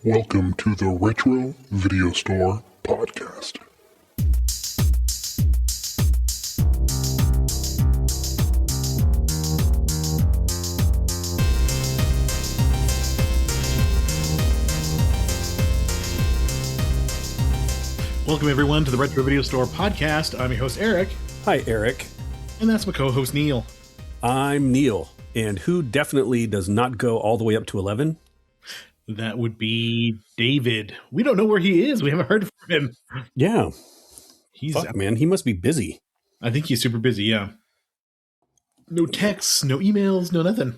Welcome to the Retro Video Store Podcast. Welcome, everyone, to the Retro Video Store Podcast. I'm your host, Eric. Hi, Eric. And that's my co-host, Neil. I'm Neil. And who definitely does not go all the way up to 11? That would be David. We don't know where he is. We haven't heard from him. Yeah. Fuck, man. He must be busy. I think he's super busy, yeah. No texts, no emails, no nothing.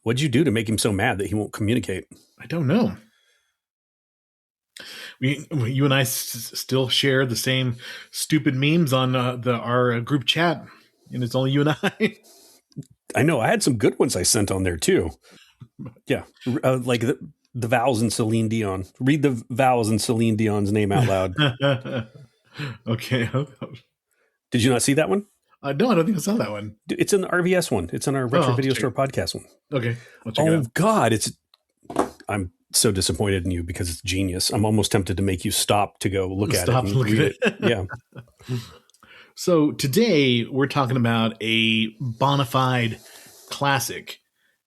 What'd you do to make him so mad that he won't communicate? I don't know. You and I still share the same stupid memes on our group chat, and it's only you and I. I know. I had some good ones I sent on there, too. Yeah. Like the vowels in Celine Dion. Read the vowels in Celine Dion's name out loud. Okay. Did you not see that one? No, I don't think I saw that one. It's in the RVS one. It's on our Retro Video Store Podcast one. Okay. I'll check it out. God. I'm so disappointed in you because it's genius. I'm almost tempted to make you stop to go look at it. Stop looking at it. Yeah. So today we're talking about a bona fide classic,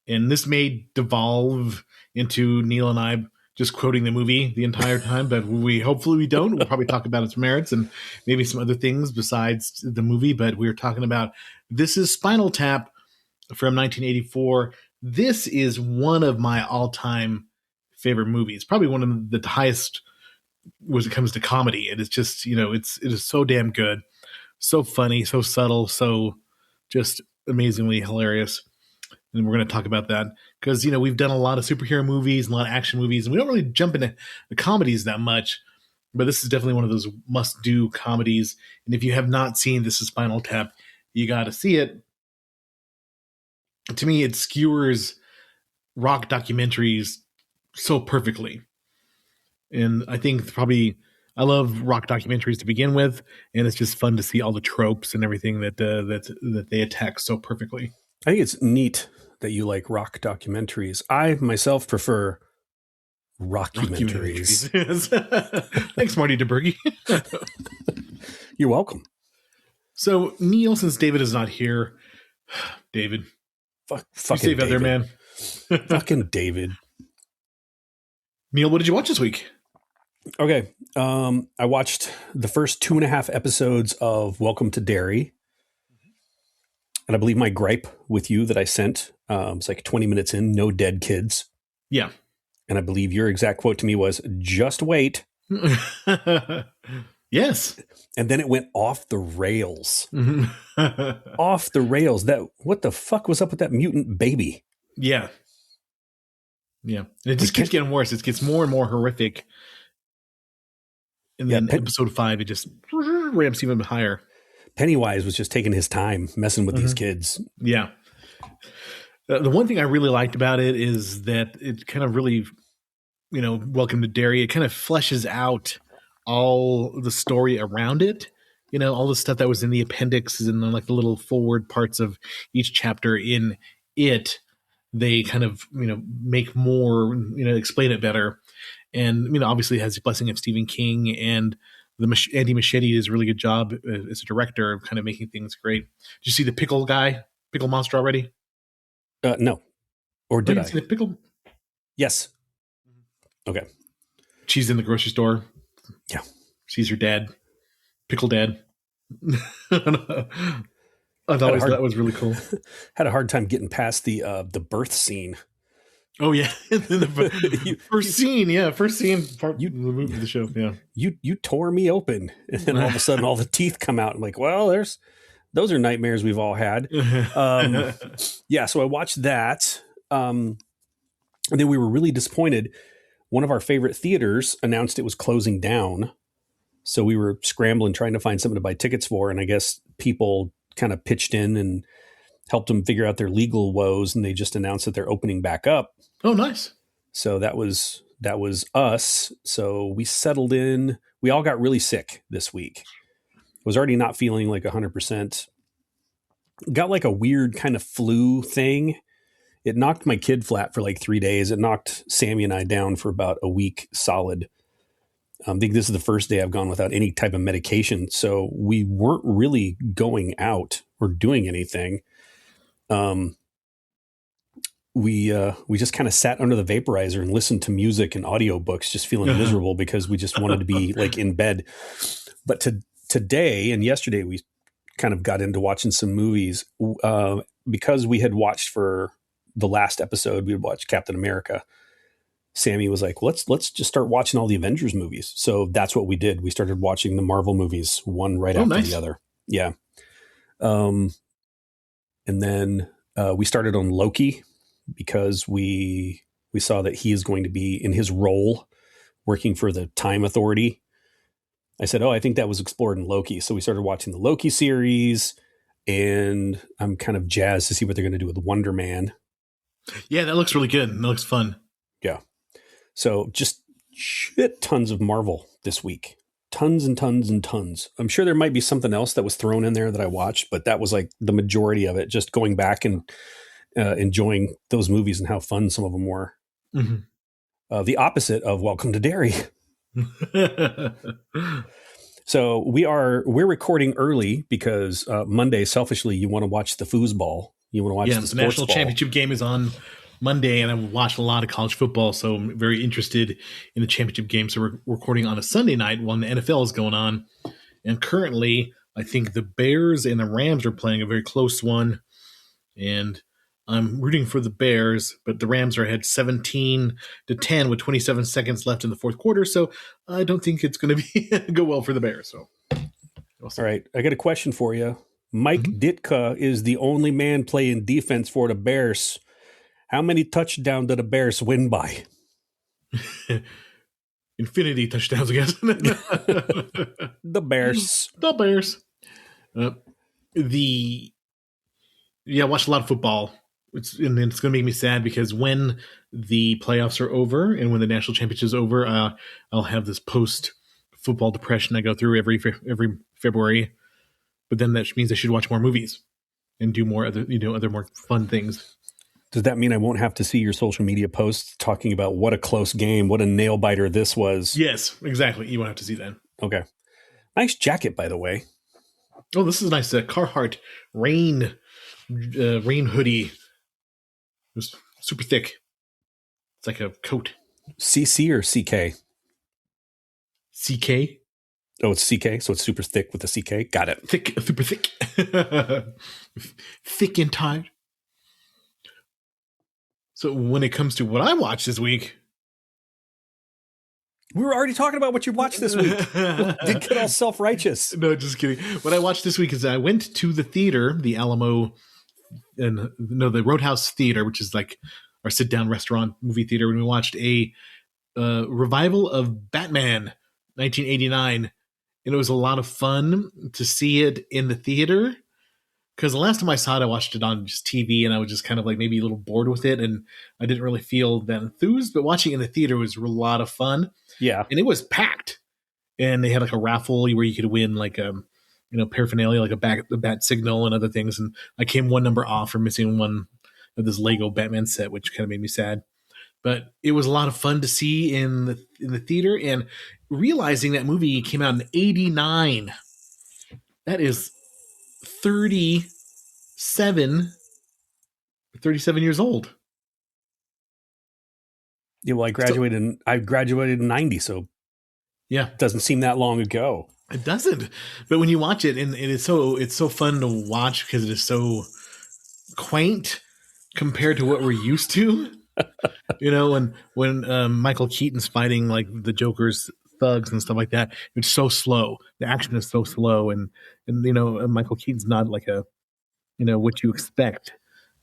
and this may devolve into Neil and I just quoting the movie the entire time, but hopefully we don't. We'll probably talk about its merits and maybe some other things besides the movie, but we're talking about this is Spinal Tap from 1984. This is one of my all-time favorite movies, probably one of the highest when it comes to comedy. And it's just, it is so damn good. So funny, so subtle, so just amazingly hilarious. And we're going to talk about that because, we've done a lot of superhero movies and a lot of action movies, and we don't really jump into the comedies that much. But this is definitely one of those must-do comedies. And if you have not seen This is Spinal Tap, you got to see it. To me, it skewers rock documentaries so perfectly. And I think I love rock documentaries to begin with, and it's just fun to see all the tropes and everything that they attack so perfectly. I think it's neat that you like rock documentaries. I myself prefer rockumentaries. Thanks, Marty DeBerge. You're welcome. So, Neil, since David is not here, David, fucking safe out there, man. Fucking David. Neil, what did you watch this week? Okay. I watched the first 2.5 episodes of Welcome to Derry. And I believe my gripe with you that I sent, it's like 20 minutes in, no dead kids. Yeah. And I believe your exact quote to me was, just wait. Yes. And then it went off the rails. Off the rails. What the fuck was up with that mutant baby? Yeah. Yeah. And it just keeps getting worse. It gets more and more horrific. And then episode 5, it just ramps even higher. Pennywise was just taking his time messing with these kids. Yeah. The one thing I really liked about it is that it kind of really, Welcome to Derry, it kind of fleshes out all the story around it. All the stuff that was in the appendixes and like the little forward parts of each chapter in it, they kind of, make more, explain it better. And, obviously it has the blessing of Stephen King, and Andy Machete does a really good job as a director of kind of making things great. Did you see the pickle monster already? No. Or did I? See the pickle? Yes. Okay. She's in the grocery store. Yeah. Sees her dad. Pickle dad. I thought that was really cool. Had a hard time getting past the birth scene. Oh yeah, first scene part of the show. Yeah, you tore me open, and then all of a sudden, all the teeth come out. I'm like, well, those are nightmares we've all had. Yeah, so I watched that, and then we were really disappointed. One of our favorite theaters announced it was closing down, so we were scrambling trying to find something to buy tickets for, and I guess people kind of pitched in and helped them figure out their legal woes, and they just announced that they're opening back up. Oh, nice. So that was us. So we settled in. We all got really sick this week. Was already not feeling like 100%. Got like a weird kind of flu thing. It knocked my kid flat for like 3 days. It knocked Sammy and I down for about a week solid. I think this is the first day I've gone without any type of medication. So we weren't really going out or doing anything. We just kind of sat under the vaporizer and listened to music and audiobooks, just feeling miserable because we just wanted to be like in bed. But today and yesterday, we kind of got into watching some movies because we had watched for the last episode, we had watched Captain America. Sammy was like, let's just start watching all the Avengers movies. So that's what we did. We started watching the Marvel movies, one right after the other. Yeah. And then we started on Loki because we saw that he is going to be in his role working for the Time Authority. I said, I think that was explored in Loki. So we started watching the Loki series, and I'm kind of jazzed to see what they're going to do with Wonder Man. Yeah, that looks really good. That looks fun. Yeah. So just shit tons of Marvel this week. Tons and tons and tons. I'm sure there might be something else that was thrown in there that I watched, but that was like the majority of it, just going back and enjoying those movies and how fun some of them were. Mm-hmm. The opposite of Welcome to Derry. So we're recording early because Monday, selfishly, you want to watch the foosball. You want to watch the national ball. Championship game is on Monday, and I've watched a lot of college football, so I'm very interested in the championship game. So we're recording on a Sunday night while the NFL is going on. And currently, I think the Bears and the Rams are playing a very close one. And I'm rooting for the Bears, but the Rams are ahead 17-10 with 27 seconds left in the fourth quarter. So I don't think it's going to go well for the Bears. So, all right, I got a question for you. Mike Ditka is the only man playing defense for the Bears. How many touchdowns did the Bears win by? Infinity touchdowns, I guess. The Bears. The Bears. I watched a lot of football. It's going to make me sad because when the playoffs are over and when the national championship is over, I'll have this post-football depression I go through every February. But then that means I should watch more movies and do more other more fun things. Does that mean I won't have to see your social media posts talking about what a close game, what a nail biter this was? Yes, exactly. You won't have to see that. Okay. Nice jacket, by the way. Oh, this is a nice Carhartt rain hoodie. It was super thick. It's like a coat. CC or CK? CK. Oh, it's CK, so it's super thick with the CK. Got it. Thick, super thick. Thick and tired. So when it comes to what I watched this week, we were already talking about what you watched this week. Did get all self-righteous. No, just kidding. What I watched this week is I went to the theater, the Alamo, the Roadhouse Theater, which is like our sit-down restaurant movie theater, when we watched a revival of Batman 1989. And it was a lot of fun to see it in the theater. Because the last time I saw it, I watched it on just TV, and I was just kind of like maybe a little bored with it, and I didn't really feel that enthused. But watching it in the theater was a lot of fun. Yeah, and it was packed. And they had like a raffle where you could win like paraphernalia, like a bat signal and other things. And I came one number off for missing one of this Lego Batman set, which kind of made me sad. But it was a lot of fun to see in the theater, and realizing that movie came out in '89. That is 37 years old. Yeah, well, I graduated in 90, so yeah, it doesn't seem that long ago. It doesn't. But when you watch it, and it's so fun to watch because it is so quaint compared to what we're used to. When Michael Keaton's fighting like the Joker's thugs and stuff like that, it's so slow. The action is so slow, and Michael Keaton's not like what you expect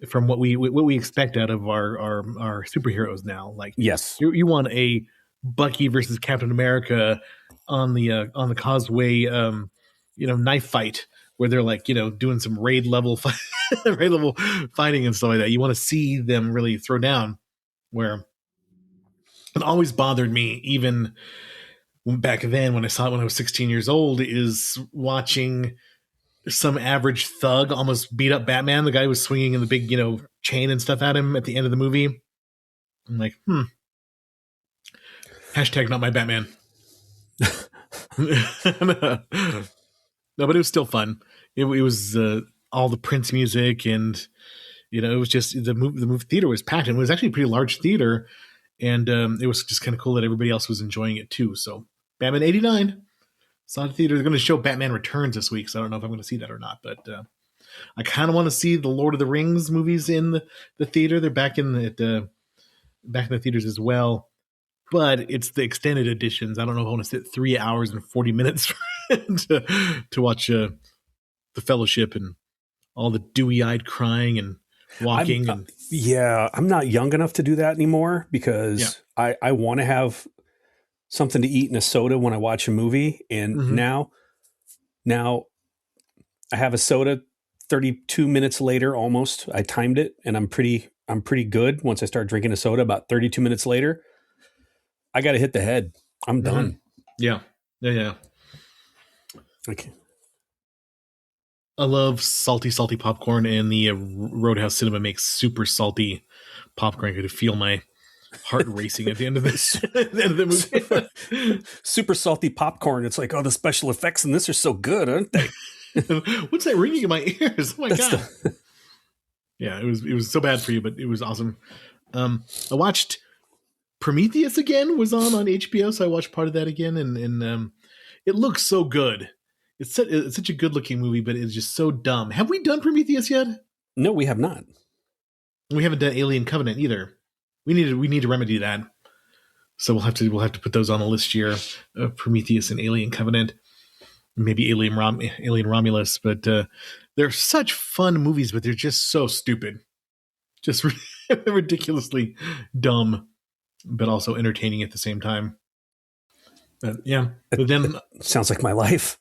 from what we expect out of our superheroes now. Like, yes, you want a Bucky versus Captain America on the causeway, knife fight where they're like doing some raid level fighting and stuff like that. You want to see them really throw down. Where it always bothered me, even back then when I saw it when I was 16 years old, is watching some average thug almost beat up Batman. The guy was swinging in the big, chain and stuff at him at the end of the movie. I'm like, hashtag not my Batman. No, but it was still fun. It was all the Prince music, and it was just the movie theater was packed, and it was actually a pretty large theater, and it was just kind of cool that everybody else was enjoying it too. So Batman '89 saw the theater. They're going to show Batman Returns this week, so I don't know if I'm going to see that or not, but I kind of want to see the Lord of the Rings movies in the theater. They're back in the theaters as well. But it's the extended editions. I don't know if I want to sit 3 hours and 40 minutes to watch The Fellowship and all the dewy-eyed crying and walking. I'm not young enough to do that anymore because I want to have something to eat and a soda when I watch a movie. And now I have a soda 32 minutes later, almost. I timed it, and I'm pretty good. Once I start drinking a soda, about 32 minutes later, I got to hit the head. I'm done. Yeah. Okay. I love salty popcorn, and the Roadhouse Cinema makes super salty popcorn. I could feel my heart racing at the end of this. At the end of the movie. Super salty popcorn. It's like, the special effects in this are so good, aren't they? What's that ringing in my ears? Oh my God. Yeah, it was so bad for you, but it was awesome. I watched Prometheus again, was on HBO, so I watched part of that again, and it looks so good. It's such a good looking movie, but it's just so dumb. Have we done Prometheus yet? No, we have not. We haven't done Alien Covenant either. We need to remedy that. So we'll have to put those on a list here: Prometheus and Alien Covenant, maybe Alien Romulus. But they're such fun movies, but they're just so stupid, just ridiculously dumb, but also entertaining at the same time. But then sounds like my life.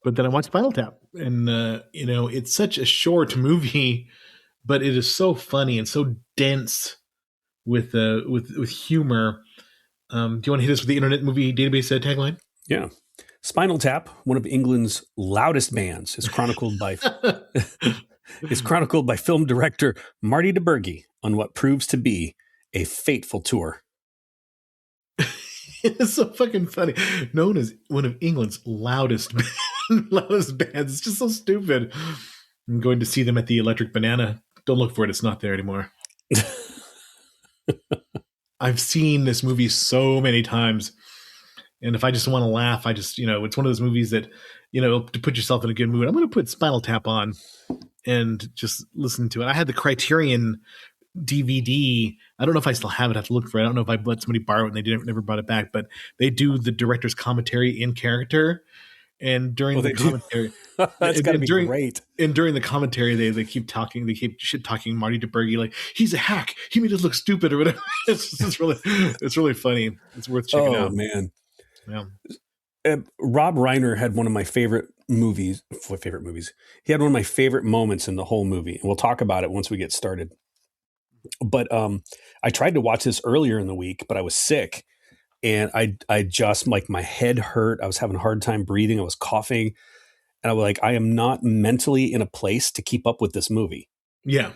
But then I watched Spinal Tap, and it's such a short movie, but it is so funny and so dense with humor. Do you want to hit us with the Internet Movie Database tagline? Yeah. Spinal Tap, one of England's loudest bands, is chronicled by film director Marty DeBurgi on what proves to be a fateful tour. It's so fucking funny. Known as one of England's loudest bands. It's just so stupid. I'm going to see them at the Electric Banana. Don't look for it. It's not there anymore. I've seen this movie so many times. And if I just want to laugh, I just, it's one of those movies that, to put yourself in a good mood, I'm going to put Spinal Tap on and just listen to it. I had the Criterion DVD. I don't know if I still have it. I have to look for it. I don't know if I let somebody borrow it and they never brought it back, but they do the director's commentary in character. And during the commentary, that's got to be great. And during the commentary, they keep talking. They keep shit talking Marty DeBurgi like he's a hack. He made us look stupid or whatever. It's really funny. It's worth checking out. Oh man, yeah. Rob Reiner had one of my favorite movies. He had one of my favorite moments in the whole movie, and we'll talk about it once we get started. But I tried to watch this earlier in the week, but I was sick. And I just my head hurt. I was having a hard time breathing. I was coughing. And I was like, I am not mentally in a place to keep up with this movie. Yeah.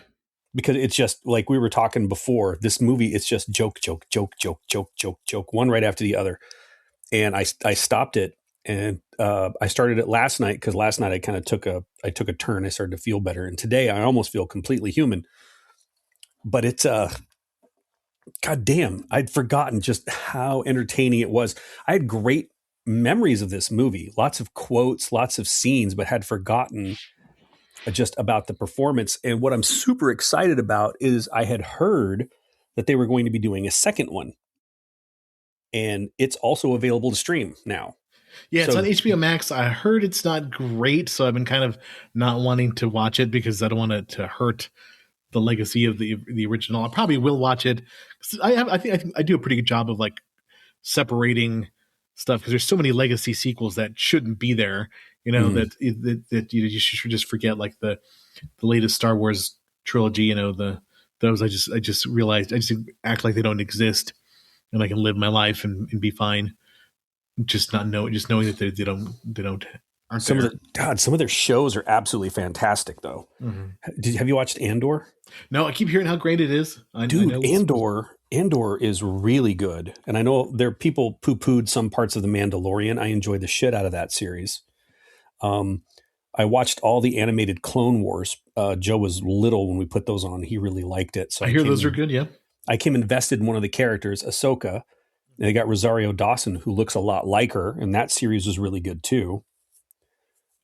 Because it's just like we were talking before, this movie, it's just joke, one right after the other. And I stopped it, and I started it last night because last night I kind of took a turn. I started to feel better. And today I almost feel completely human. But it's God damn, I'd forgotten just how entertaining it was. I had great memories of this movie, lots of quotes, lots of scenes, but had forgotten just about the performance. And what I'm super excited about is I had heard that they were going to be doing a second one. And it's also available to stream now. Yeah, it's on HBO Max. I heard it's not great, so I've been kind of not wanting to watch it because I don't want it to hurt the legacy of the original. I probably will watch it. I think I do a pretty good job of separating stuff because there's so many legacy sequels that shouldn't be there. That you should just forget, like the latest Star Wars trilogy. Those I just realized I just act like they don't exist, and I can live my life and be fine. Just knowing that they don't aren't Some there? of some of their shows are absolutely fantastic, though. Have you watched Andor? No, I keep hearing how great it is. I Dude, know. Andor is really good. And I know there are people poo-pooed some parts of The Mandalorian. I enjoyed the shit out of that series. I watched all the animated Clone Wars. Joe was little when we put those on. He really liked it. So I hear those are good. Yeah. I came invested in one of the characters, Ahsoka. And they got Rosario Dawson, who looks a lot like her. And that series was really good too.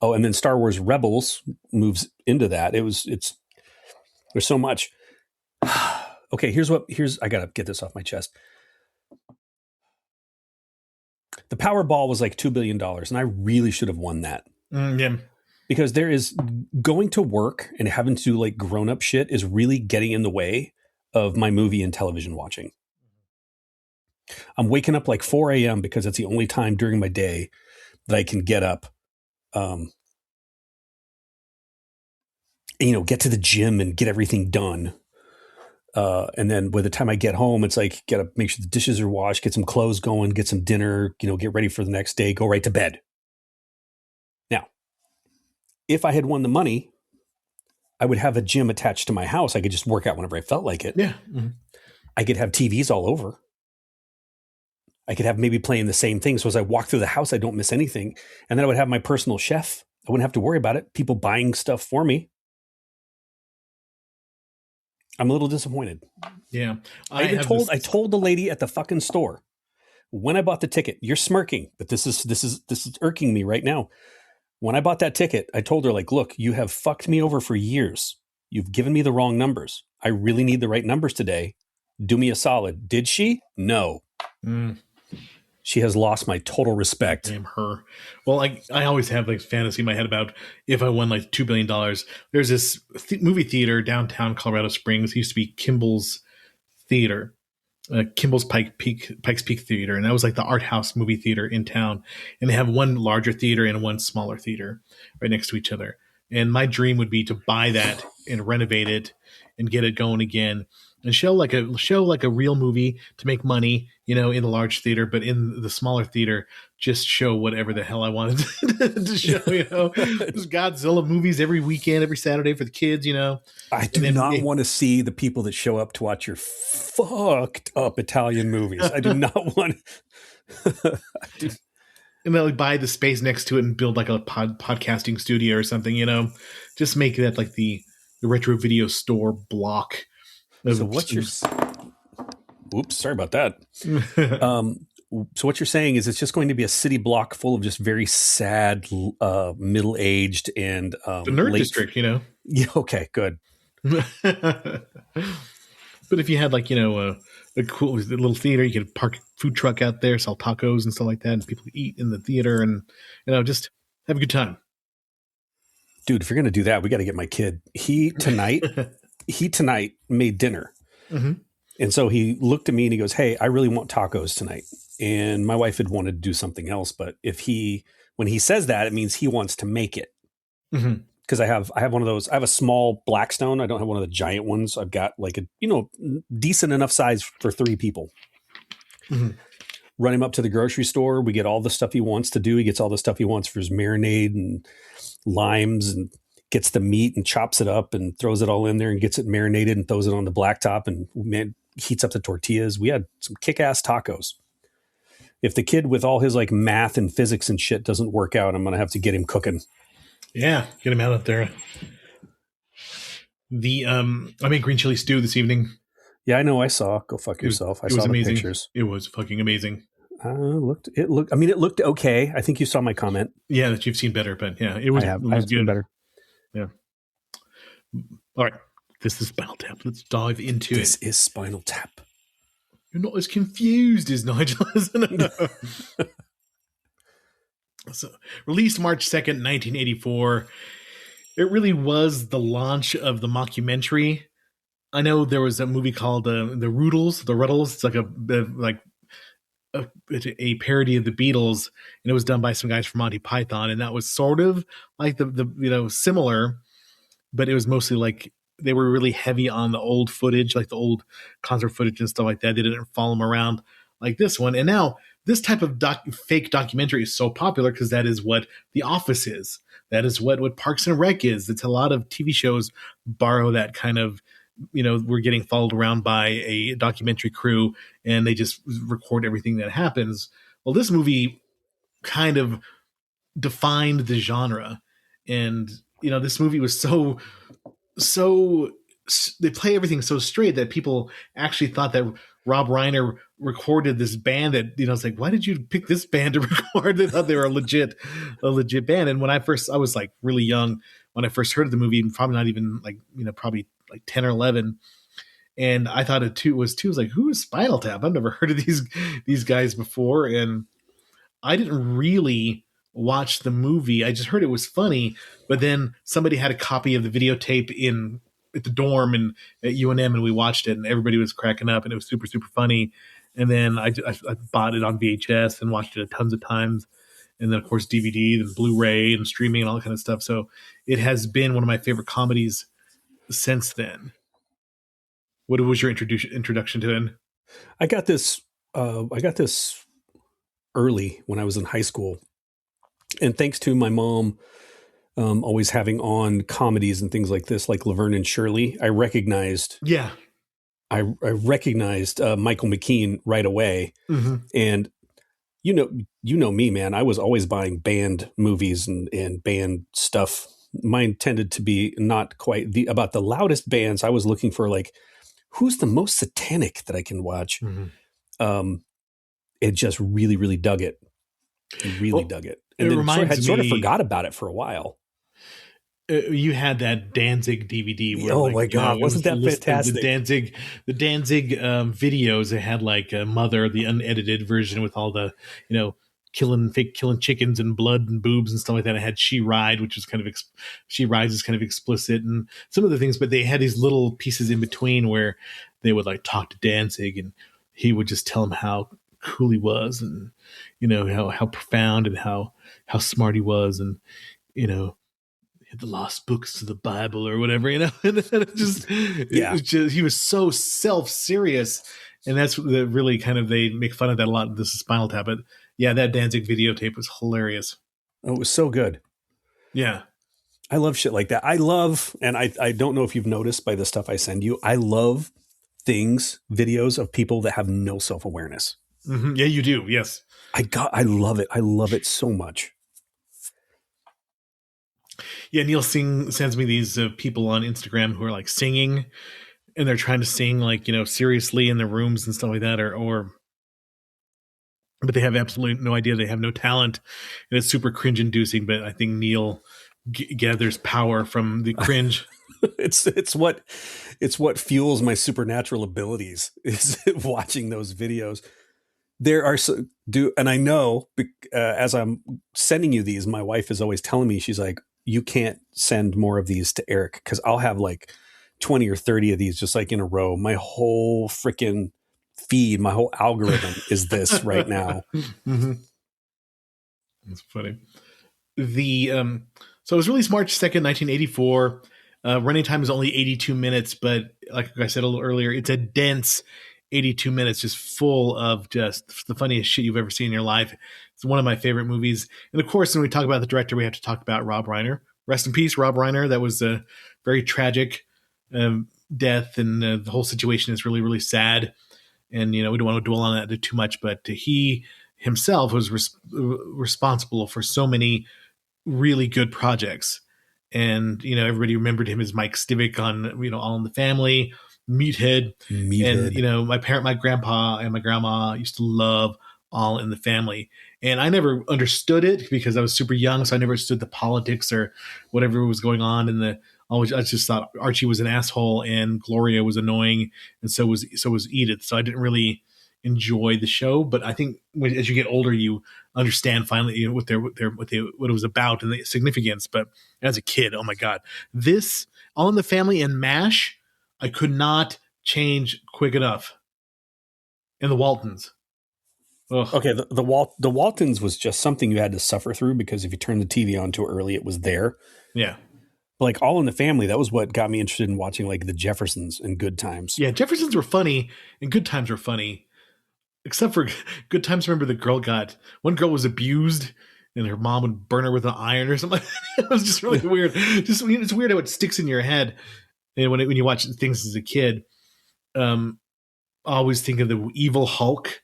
Oh, and then Star Wars Rebels moves into that. There's so much. Okay, I gotta get this off my chest. The Powerball was like $2 billion, and I really should have won that. Yeah. Because there is going to work and having to do like grown up shit is really getting in the way of my movie and television watching. I'm waking up like 4 a.m. because it's the only time during my day that I can get up, get to the gym and get everything done. And then by the time I get home, it's like, got to make sure the dishes are washed, get some clothes going, get some dinner, get ready for the next day, go right to bed. Now, if I had won the money, I would have a gym attached to my house. I could just work out whenever I felt like it. Yeah. I could have TVs all over. I could have maybe playing the same thing. So as I walk through the house, I don't miss anything. And then I would have my personal chef. I wouldn't have to worry about it. People buying stuff for me. I'm a little disappointed. Yeah. I told the lady at the fucking store when I bought the ticket, you're smirking, but this is irking me right now. When I bought that ticket, I told her, like, look, you have fucked me over for years. You've given me the wrong numbers. I really need the right numbers today. Do me a solid. Did she? No. She has lost my total respect. Damn her. Well, I always have like fantasy in my head about if I won like $2 billion. There's this movie theater downtown Colorado Springs. It used to be Kimball's Theater, Kimball's Pikes Peak Theater. And that was like the art house movie theater in town. And they have one larger theater and one smaller theater right next to each other. And my dream would be to buy that and renovate it and get it going again and show like a real movie to make money, in the large theater, but in the smaller theater, just show whatever the hell I wanted to show, There's Godzilla movies every weekend, every Saturday for the kids, I do not want to see the people that show up to watch your fucked up Italian movies. I do not want and they'll buy the space next to it and build like a podcasting studio or something, just make that like the retro video store block. So what's your... Oops, sorry about that. So what you're saying is it's just going to be a city block full of just very sad, middle-aged and the nerd district, Yeah, okay, good. But if you had like, a cool little theater, you could park a food truck out there, sell tacos and stuff like that, and people eat in the theater and, just have a good time. Dude, if you're going to do that, we got to get my kid. He tonight made dinner. Mm-hmm. And so he looked at me and he goes, hey, I really want tacos tonight. And my wife had wanted to do something else. But when he says that, it means he wants to make it. Mm-hmm. Because I have one of those. I have a small Blackstone. I don't have one of the giant ones. I've got like a decent enough size for 3 people. Mm-hmm. Run him up to the grocery store. We get all the stuff he wants to do. He gets all the stuff he wants for his marinade and limes, and gets the meat and chops it up and throws it all in there and gets it marinated and throws it on the blacktop and heats up the tortillas. We had some kick-ass tacos. If the kid with all his like math and physics and shit doesn't work out, I'm going to have to get him cooking. Yeah, get him out there. I made green chili stew this evening. Yeah, I know. I saw. Go fuck yourself. I saw the pictures. It was fucking amazing. It looked okay. I think you saw my comment. Yeah, that you've seen better, but yeah, it was. I have seen better. Yeah. All right. This is Spinal Tap. Let's dive into it. This is Spinal Tap. You're not as confused as Nigel, isn't it? So, released March 2nd, 1984. It really was the launch of the mockumentary. I know there was a movie called the Ruddles. It's like a parody of the Beatles, and it was done by some guys from Monty Python, and that was sort of like the similar, but it was mostly like they were really heavy on the old footage, like the old concert footage and stuff like that. They didn't follow them around like this one. And now this type of fake documentary is so popular because that is what The Office is. That is what Parks and Rec is. It's a lot of TV shows borrow that kind of, we're getting followed around by a documentary crew and they just record everything that happens. Well, this movie kind of defined the genre. And, this movie was so they play everything so straight that people actually thought that Rob Reiner recorded this band that, it's like, why did you pick this band to record? They thought they were a legit band. And when I was like really young, when I first heard of the movie, probably not even like, probably like 10 or 11. And I thought it was like, who is Spinal Tap? I've never heard of these guys before. And I didn't really watch the movie. I just heard it was funny, but then somebody had a copy of the videotape at the dorm and at UNM, and we watched it, and everybody was cracking up, and it was super, super funny. And then I bought it on VHS and watched it tons of times. And then, of course, DVD and Blu-ray and streaming and all that kind of stuff. So it has been one of my favorite comedies since then. What was your introduction to it? I got this early when I was in high school. And thanks to my mom always having on comedies and things like this, like Laverne and Shirley, I recognized Michael McKean right away. Mm-hmm. And you know me, man, I was always buying band movies and band stuff. Mine tended to be not quite about the loudest bands. I was looking for like, who's the most satanic that I can watch? Mm-hmm. It just really, really dug it. Dug it. And then sort of forgot about it for a while. You had that Danzig DVD. Where, my God, wasn't that fantastic? The Danzig videos. They had like Mother, the unedited version with all the, killing chickens and blood and boobs and stuff like that. I had She Ride, which is kind of She Rides is kind of explicit and some of the things, but they had these little pieces in between where they would like talk to Danzig and he would just tell them how cool he was and how profound and how smart he was and the lost books to the Bible or whatever, and it just he was so self-serious, and that's really kind of, they make fun of that a lot. This is Spinal Tap, but yeah, that Danzig videotape was hilarious. Oh, it was so good. Yeah, I love shit like that. I love, and I don't know if you've noticed by the stuff I send you, I love videos of people that have no self-awareness. Mm-hmm. Yeah, you do. Yes. I love it. I love it so much. Yeah. Neil sends me these people on Instagram who are like singing and they're trying to sing like, seriously in their rooms and stuff like that, but they have absolutely no idea. They have no talent and it's super cringe inducing. But I think Neil gathers power from the cringe. It's what fuels my supernatural abilities is watching those videos. There are and I know as I'm sending you these, my wife is always telling me, she's like, you can't send more of these to Eric because I'll have like 20 or 30 of these just like in a row. My whole freaking feed, my whole algorithm is this right now. Mm-hmm. That's funny. So it was released March 2nd, 1984. Running time is only 82 minutes, but like I said a little earlier, it's a dense 82 minutes, just full of just the funniest shit you've ever seen in your life. It's one of my favorite movies. And of course, when we talk about the director, we have to talk about Rob Reiner. Rest in peace, Rob Reiner. That was a very tragic death, and the whole situation is really, really sad. And, we don't want to dwell on that too much, but he himself was responsible for so many really good projects. And, everybody remembered him as Mike Stivic on, All in the Family, Meathead. And, my grandpa and my grandma used to love All in the Family. And I never understood it because I was super young. So I never understood the politics or whatever was going on. And I just thought Archie was an asshole and Gloria was annoying. And so was Edith. So I didn't really enjoy the show, but I think as you get older, you understand finally what it was about and the significance. But as a kid, oh my God, this All in the Family and MASH, I could not change quick enough. And the Waltons. Ugh. Okay, the Waltons was just something you had to suffer through because if you turned the TV on too early, it was there. Yeah. Like All in the Family, that was what got me interested in watching like the Jeffersons and Good Times. Yeah, Jeffersons were funny and Good Times were funny. except for Good Times. Remember the girl got one girl was abused, and her mom would burn her with an iron or something. It was just really weird. Just it's weird how it sticks in your head, and when you watch things as a kid. I always think of the evil Hulk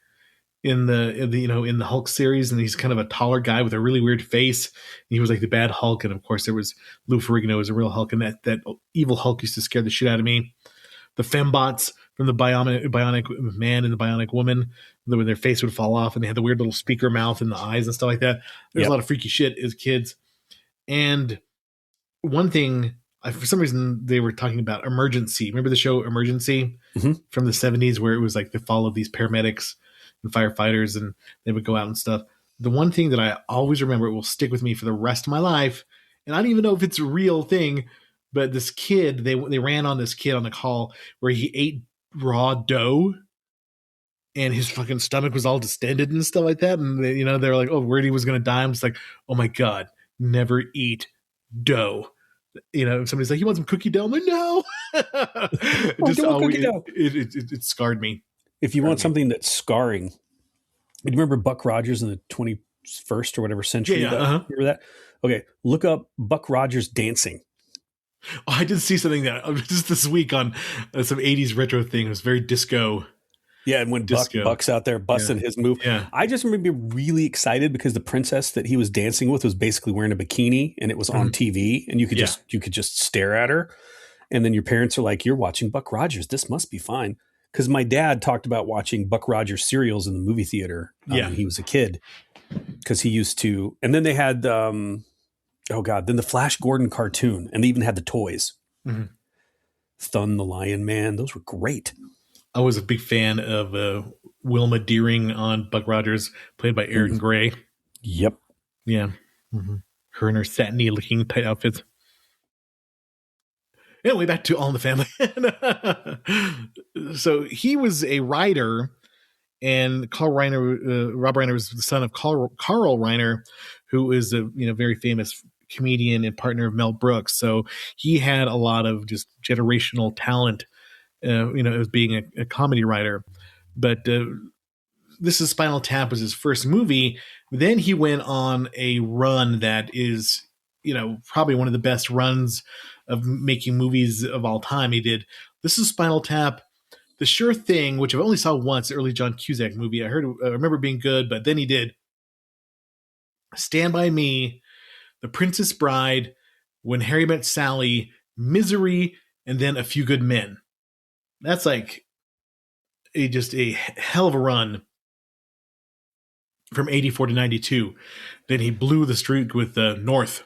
in the Hulk series, and he's kind of a taller guy with a really weird face. He was like the bad Hulk, and of course there was Lou Ferrigno as a real Hulk, and that evil Hulk used to scare the shit out of me. The fembots from the bionic man and the bionic woman, when their face would fall off, and they had the weird little speaker mouth and the eyes and stuff like that. There's a lot of freaky shit as kids. And one thing, for some reason, they were talking about Emergency. Remember the show Emergency from the 70s, where it was like they followed these paramedics and firefighters, and they would go out and stuff. The one thing that I always remember, it will stick with me for the rest of my life, and I don't even know if it's a real thing, but this kid, they ran on this kid on the call where he ate raw dough, and his fucking stomach was all distended and stuff like that. And they were like, "Oh, worried he was going to die." I'm just like, "Oh my God, never eat dough." Somebody's like, "You want some cookie dough?" I'm like, "No." It scarred me. If you want something that's scarring, you remember Buck Rogers in the 21st or whatever century? Yeah. Remember that? Okay, look up Buck Rogers dancing. Oh, I did see something that just this week on some 80s retro thing. It was very disco. Yeah, and when Buck's out there busting his move. Yeah. I just remember being really excited because the princess that he was dancing with was basically wearing a bikini, and it was on TV, and you could just stare at her. And then your parents are like, "You're watching Buck Rogers. This must be fine." Because my dad talked about watching Buck Rogers serials in the movie theater when he was a kid. Because he used to, and then they had then the Flash Gordon cartoon, and they even had the toys. Mm-hmm. Thun the Lion Man, those were great. I was a big fan of Wilma Deering on Buck Rogers, played by Erin Gray. Yep. Yeah. Mm-hmm. Her and her satiny looking tight outfits. Anyway, back to All in the Family. So he was a writer, and Rob Reiner was the son of Carl Reiner, who is a very famous comedian and partner of Mel Brooks. So he had a lot of just generational talent, as being a comedy writer. But This is Spinal Tap was his first movie. Then he went on a run that is, probably one of the best runs of making movies of all time. He did This is Spinal Tap, The Sure Thing, which I only saw once, the early John Cusack movie. I remember being good, but then he did Stand By Me, The Princess Bride, When Harry Met Sally, Misery, and then A Few Good Men. That's like just a hell of a run from 84 to 92. Then he blew the streak with North,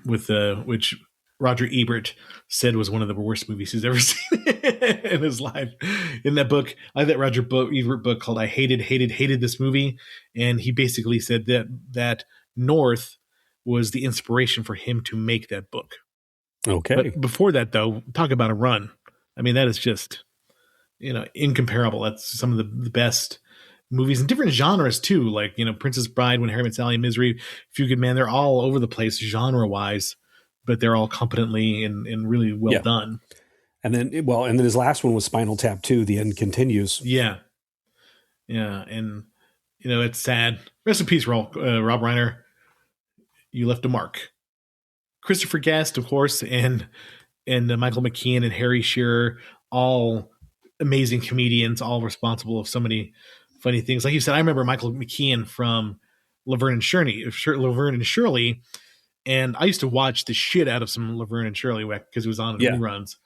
which Roger Ebert said was one of the worst movies he's ever seen in his life. In that book, I have that Roger Ebert book called I Hated This Movie. And he basically said that North was the inspiration for him to make that book. Okay. But before that, though, talk about a run. I mean, that is just, incomparable. That's some of the best movies in different genres too. Like, Princess Bride, When Harry Met Sally, Misery, Few Good Men, they're all over the place genre wise, but they're all competently and really well done. And then his last one was Spinal Tap 2, The End Continues. Yeah. Yeah. And, it's sad. Rest in peace, Rob Reiner. You left a mark. Christopher Guest, of course, and Michael McKean and Harry Shearer, all amazing comedians, all responsible of so many funny things. Like you said, I remember Michael McKean from Laverne and Shirley, and I used to watch the shit out of some Laverne and Shirley because it was on reruns.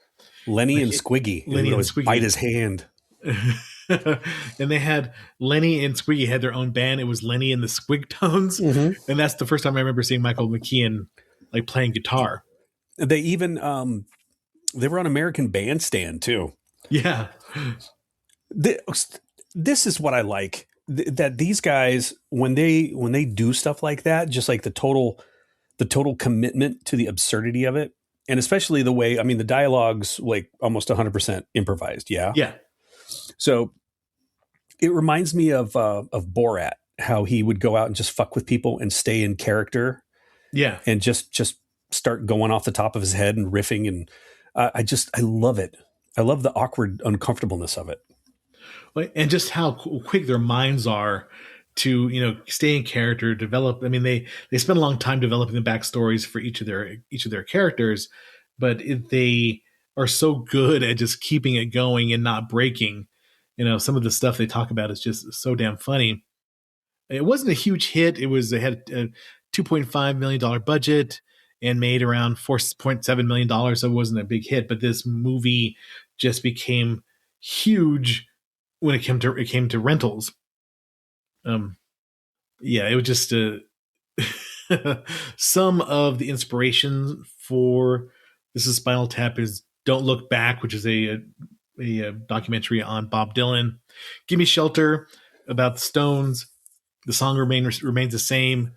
Lenny and Squiggy. Bite his hand. And they had Lenny and Squiggy had their own band. It was Lenny and the Squigtones, and that's the first time I remember seeing Michael McKean like playing guitar. They even they were on American Bandstand too. Yeah. This is what I like, that these guys, when they do stuff like that, just like the total commitment to the absurdity of it. And especially the way, the dialogue's like almost 100% improvised. Yeah. Yeah. So it reminds me of Borat, how he would go out and just fuck with people and stay in character. Yeah. And just start going off the top of his head and riffing. And I love it. I love the awkward uncomfortableness of it. And just how quick their minds are to stay in character, develop. I mean, they spend a long time developing the backstories for each of their characters, but they are so good at just keeping it going and not breaking. Some of the stuff they talk about is just so damn funny. It wasn't a huge hit. It had a $2.5 million budget and made around $4.7 million. So it wasn't a big hit, but this movie just became huge when it came to rentals. Yeah, it was just some of the inspiration for This Is Spinal Tap is Don't Look Back, which is a documentary on Bob Dylan. Give Me Shelter, about the Stones. The song remains the same,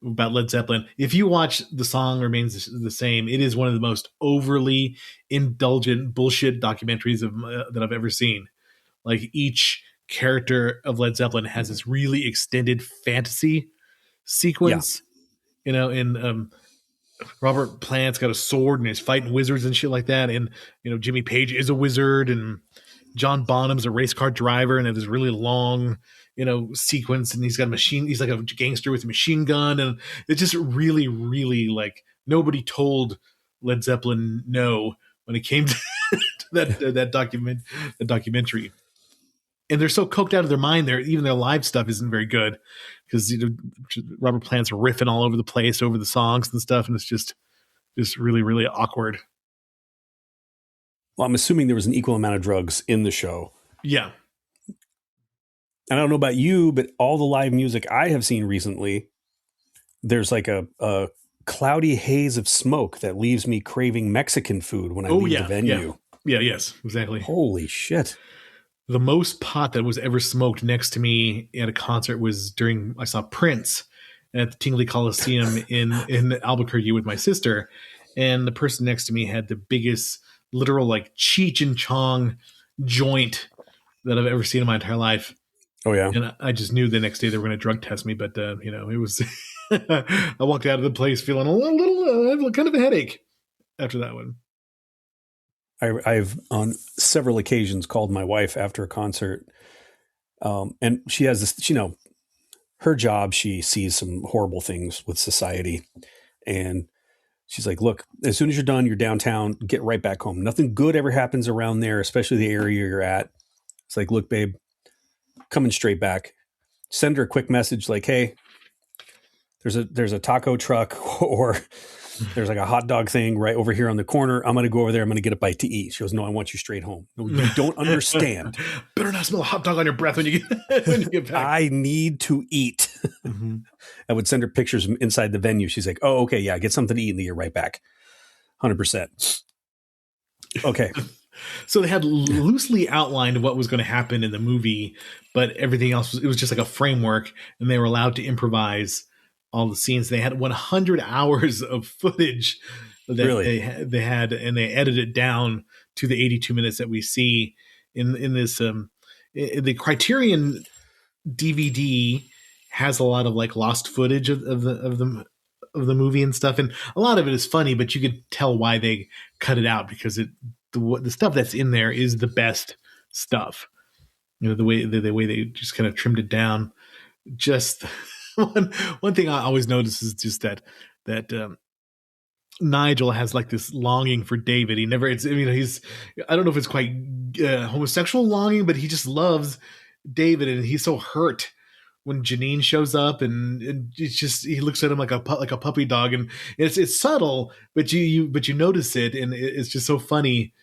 about Led Zeppelin. If you watch The Song Remains the Same, it is one of the most overly indulgent bullshit documentaries that I've ever seen. Like, each character of Led Zeppelin has this really extended fantasy sequence, and Robert Plant's got a sword and he's fighting wizards and shit like that. And, Jimmy Page is a wizard, and John Bonham's a race car driver, and they have this really long, sequence, and he's got a machine. He's like a gangster with a machine gun. And it's just really, really, like, nobody told Led Zeppelin no when it came to that documentary. And they're so coked out of their mind there, even their live stuff isn't very good, because Robert Plant's riffing all over the place over the songs and stuff, and it's just really, really awkward. Well, I'm assuming there was an equal amount of drugs in the show. Yeah. And I don't know about you, but all the live music I have seen recently, there's like a cloudy haze of smoke that leaves me craving Mexican food when I leave the venue. Yeah, yes, exactly. Holy shit. The most pot that was ever smoked next to me at a concert was I saw Prince at the Tingley Coliseum in Albuquerque with my sister. And the person next to me had the biggest literal, like, Cheech and Chong joint that I've ever seen in my entire life. Oh, yeah. And I just knew the next day they were going to drug test me. But, it was, I walked out of the place feeling a little kind of a headache after that one. I've on several occasions called my wife after a concert, and she has this, her job, she sees some horrible things with society, and she's like, look, as soon as you're done, you're downtown, get right back home. Nothing good ever happens around there, especially the area you're at. It's like, look, babe, coming straight back. Send her a quick message like, hey, there's a taco truck, or there's like a hot dog thing right over here on the corner. I'm going to go over there. I'm going to get a bite to eat. She goes, no, I want you straight home. No, you don't understand. Better not smell a hot dog on your breath when you get back. I need to eat. Mm-hmm. I would send her pictures inside the venue. She's like, oh, okay, yeah, get something to eat and then you're right back. 100%. Okay. So they had loosely outlined what was going to happen in the movie, but everything else it was just like a framework, and they were allowed to improvise all the scenes. They had 100 hours of footage that really? they had, and they edited it down to the 82 minutes that we see in this. The Criterion DVD has a lot of, like, lost footage of the movie and stuff, and a lot of it is funny, but you could tell why they cut it out, because the stuff that's in there is the best stuff. The way they just kind of trimmed it down. Just one thing I always notice is just that Nigel has, like, this longing for David. I don't know if it's quite homosexual longing, but he just loves David, and he's so hurt when Janine shows up, and it's just, he looks at him like a puppy dog, and it's subtle, but you notice it, and it's just so funny.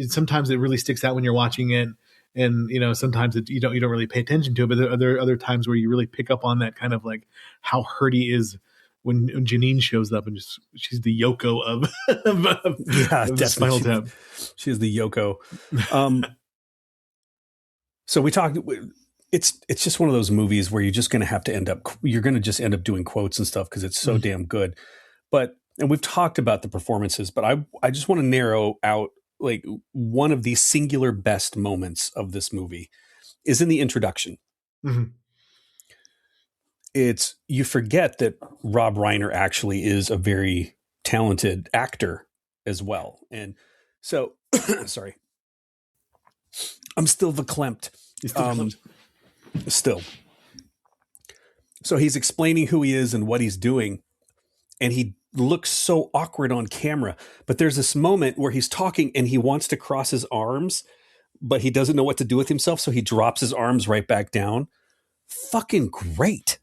Sometimes it really sticks out when you're watching it. And, sometimes you don't really pay attention to it, but there are other times where you really pick up on that kind of, like, how hurt he is when Janine shows up, and she's the Yoko of definitely. Spinal Tap. She's the Yoko. So we talked. It's just one of those movies where you're just going to just end up doing quotes and stuff because it's so damn good. And we've talked about the performances, but I just want to narrow out, like, one of the singular best moments of this movie is in the introduction. Mm-hmm. You forget that Rob Reiner actually is a very talented actor as well. And so, sorry. I'm still verklempt. He's still verklempt. Still. So he's explaining who he is and what he's doing, and he looks so awkward on camera. But there's this moment where he's talking and he wants to cross his arms, but he doesn't know what to do with himself, so he drops his arms right back down. Fucking great.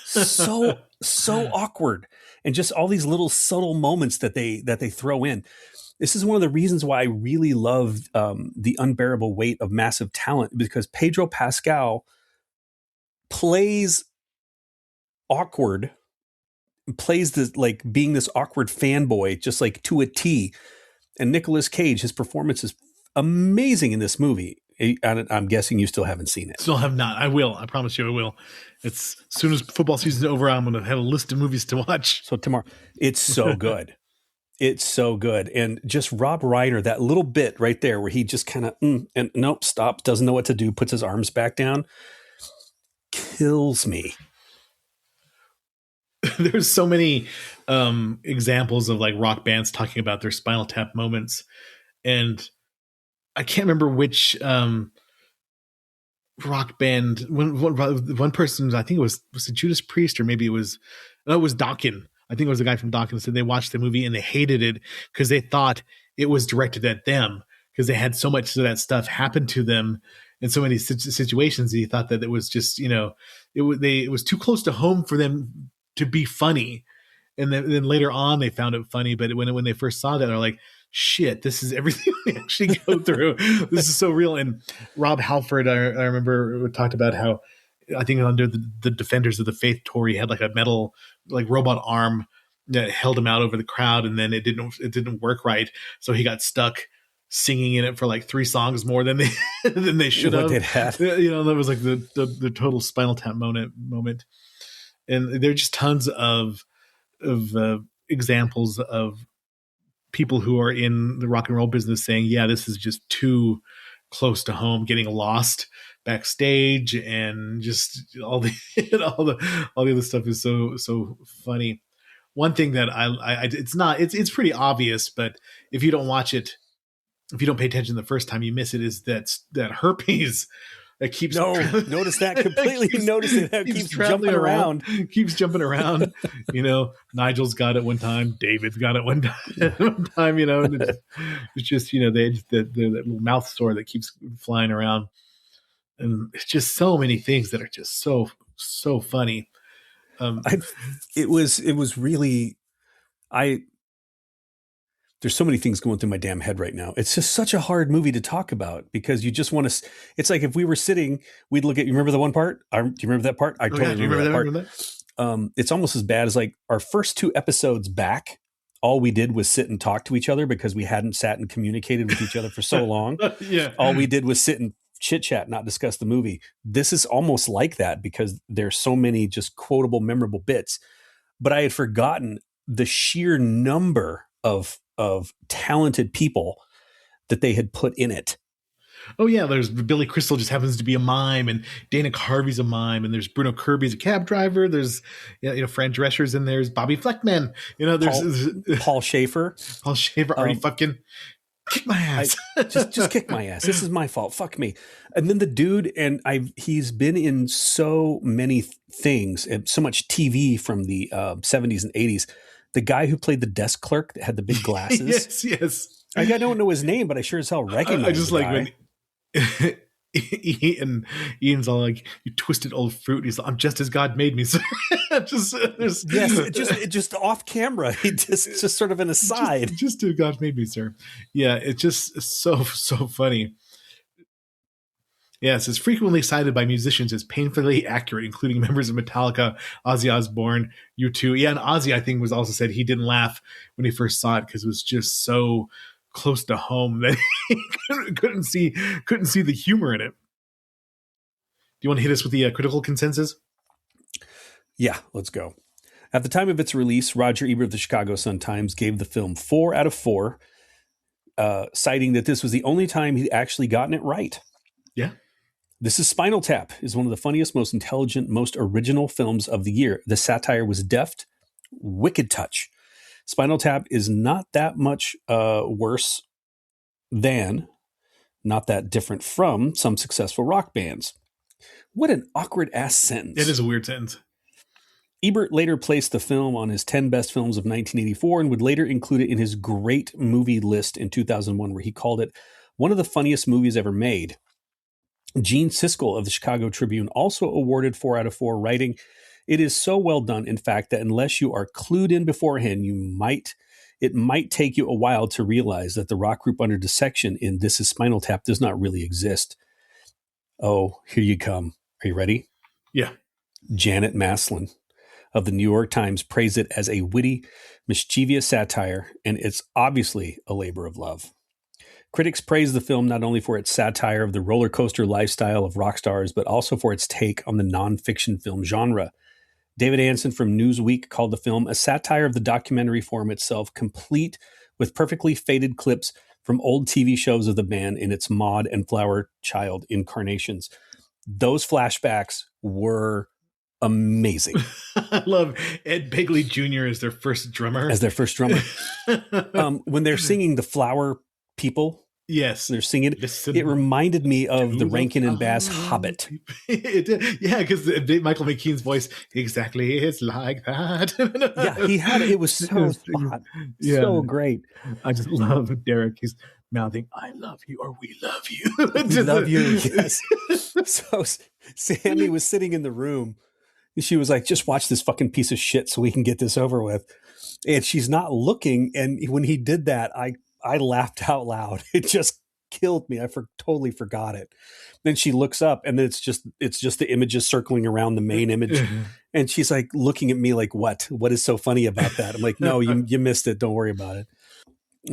So awkward. And just all these little subtle moments that they throw in. This is one of the reasons why I really love The Unbearable Weight of Massive Talent, because Pedro Pascal plays awkward, plays this like being this awkward fanboy, just like to a T. And Nicolas Cage, his performance is amazing in this movie. I'm guessing you still haven't seen it. Still have not. I will. I promise you I will. It's as soon as football season's over, I'm going to have a list of movies to watch. So tomorrow. It's so good. It's so good. And just Rob Reiner, that little bit right there where he just kind of, and nope, stops, doesn't know what to do, puts his arms back down, kills me. There's so many examples of like rock bands talking about their Spinal Tap moments. And I can't remember which rock band. One person, I think was it Judas Priest, or maybe it was Dokken. I think it was the guy from Dokken, said they watched the movie and they hated it because they thought it was directed at them, because they had so much of that stuff happen to them in so many situations. He thought that it was just, it was too close to home for them to be funny. And then later on they found it funny, but when they first saw that, they're like, shit, this is everything we actually go through. This is so real. And Rob Halford, I remember, talked about how, I think under the Defenders of the Faith tour, he had like a metal, like robot arm that held him out over the crowd, and then it didn't work right, so he got stuck singing in it for like 3 songs more than they should have. That was like the total Spinal Tap moment. And there are just tons of examples of people who are in the rock and roll business saying, yeah, this is just too close to home, getting lost backstage, and just all the other stuff is so funny. One thing that it's pretty obvious, but if you don't watch it, if you don't pay attention the first time, you miss it, is that herpes that keeps notice that completely notice it keeps jumping around. Keeps jumping around. Nigel's got it one time, David's got it one time, and it's just the little mouth sore that keeps flying around. And it's just so many things that are just so funny. It was really, there's so many things going through my damn head right now. It's just such a hard movie to talk about, because you just want to, it's like if we were sitting, we'd look at, you remember the one part? Do you remember that part? I totally remember that part. It's almost as bad as like our first 2 episodes back. All we did was sit and talk to each other because we hadn't sat and communicated with each other for so long. Yeah. All we did was sit and chit chat, not discuss the movie. This is almost like that, because there's so many just quotable, memorable bits. But I had forgotten the sheer number of talented people that they had put in it. Oh yeah, there's Billy Crystal, just happens to be a mime, and Dana Carvey's a mime, and there's Bruno Kirby's a cab driver. There's Fran Drescher's in there. There's Bobby Fleckman. There's Paul Schaefer. Already fucking kick my ass. Just kick my ass. This is my fault. Fuck me. And then the dude, and he's been in so many things, and so much TV from the 70s and 80s. The guy who played the desk clerk that had the big glasses. yes. I don't know his name, but I sure as hell recognize. I just like when Ian's all like, "You twisted old fruit." He's like, "I'm just as God made me." So just off camera. He just sort of an aside. Just as God made me, sir. Yeah, it's just so funny. Yes, it's frequently cited by musicians as painfully accurate, including members of Metallica, Ozzy Osbourne, U2. Yeah, and Ozzy, I think, was also said he didn't laugh when he first saw it because it was just so close to home that he couldn't see the humor in it. Do you want to hit us with the critical consensus? Yeah, let's go. At the time of its release, Roger Ebert of the Chicago Sun-Times gave the film 4 out of 4, citing that this was the only time he'd actually gotten it right. Yeah. This is Spinal Tap, is one of the funniest, most intelligent, most original films of the year. The satire was deft, wicked touch. Spinal Tap is not that much worse than not that different from some successful rock bands. What an awkward-ass sentence. It is a weird sentence. Ebert later placed the film on his 10 best films of 1984 and would later include it in his great movie list in 2001, where he called it one of the funniest movies ever made. Gene Siskel of the Chicago Tribune also awarded 4 out of 4, writing, "It is so well done, in fact, that unless you are clued in beforehand, it might take you a while to realize that the rock group under dissection in This Is Spinal Tap does not really exist." Oh, here you come. Are you ready? Yeah. Janet Maslin of the New York Times praised it as a witty, mischievous satire, and it's obviously a labor of love. Critics praised the film not only for its satire of the roller coaster lifestyle of rock stars, but also for its take on the nonfiction film genre. David Anson from Newsweek called the film a satire of the documentary form itself, complete with perfectly faded clips from old TV shows of the band in its Maud and Flower Child incarnations. Those flashbacks were amazing. I love Ed Begley Jr. as their first drummer. When they're singing the Flower People, yes, they're singing. Listen it reminded me of the Rankin and Bass Hobbit. Yeah, because Michael McKean's voice exactly is like that. Yeah, he had it. It was so spot. Yeah. So great. I just love Derek. He's mouthing, "I love you," or "We love you." We love you. Yes. So Sammy was sitting in the room. She was like, "Just watch this fucking piece of shit so we can get this over with." And she's not looking. And when he did that, I laughed out loud. It just killed me. I totally forgot it. Then she looks up, and then it's just the images circling around the main image. And she's like looking at me like, what is so funny about that? I'm like, no, you missed it. Don't worry about it.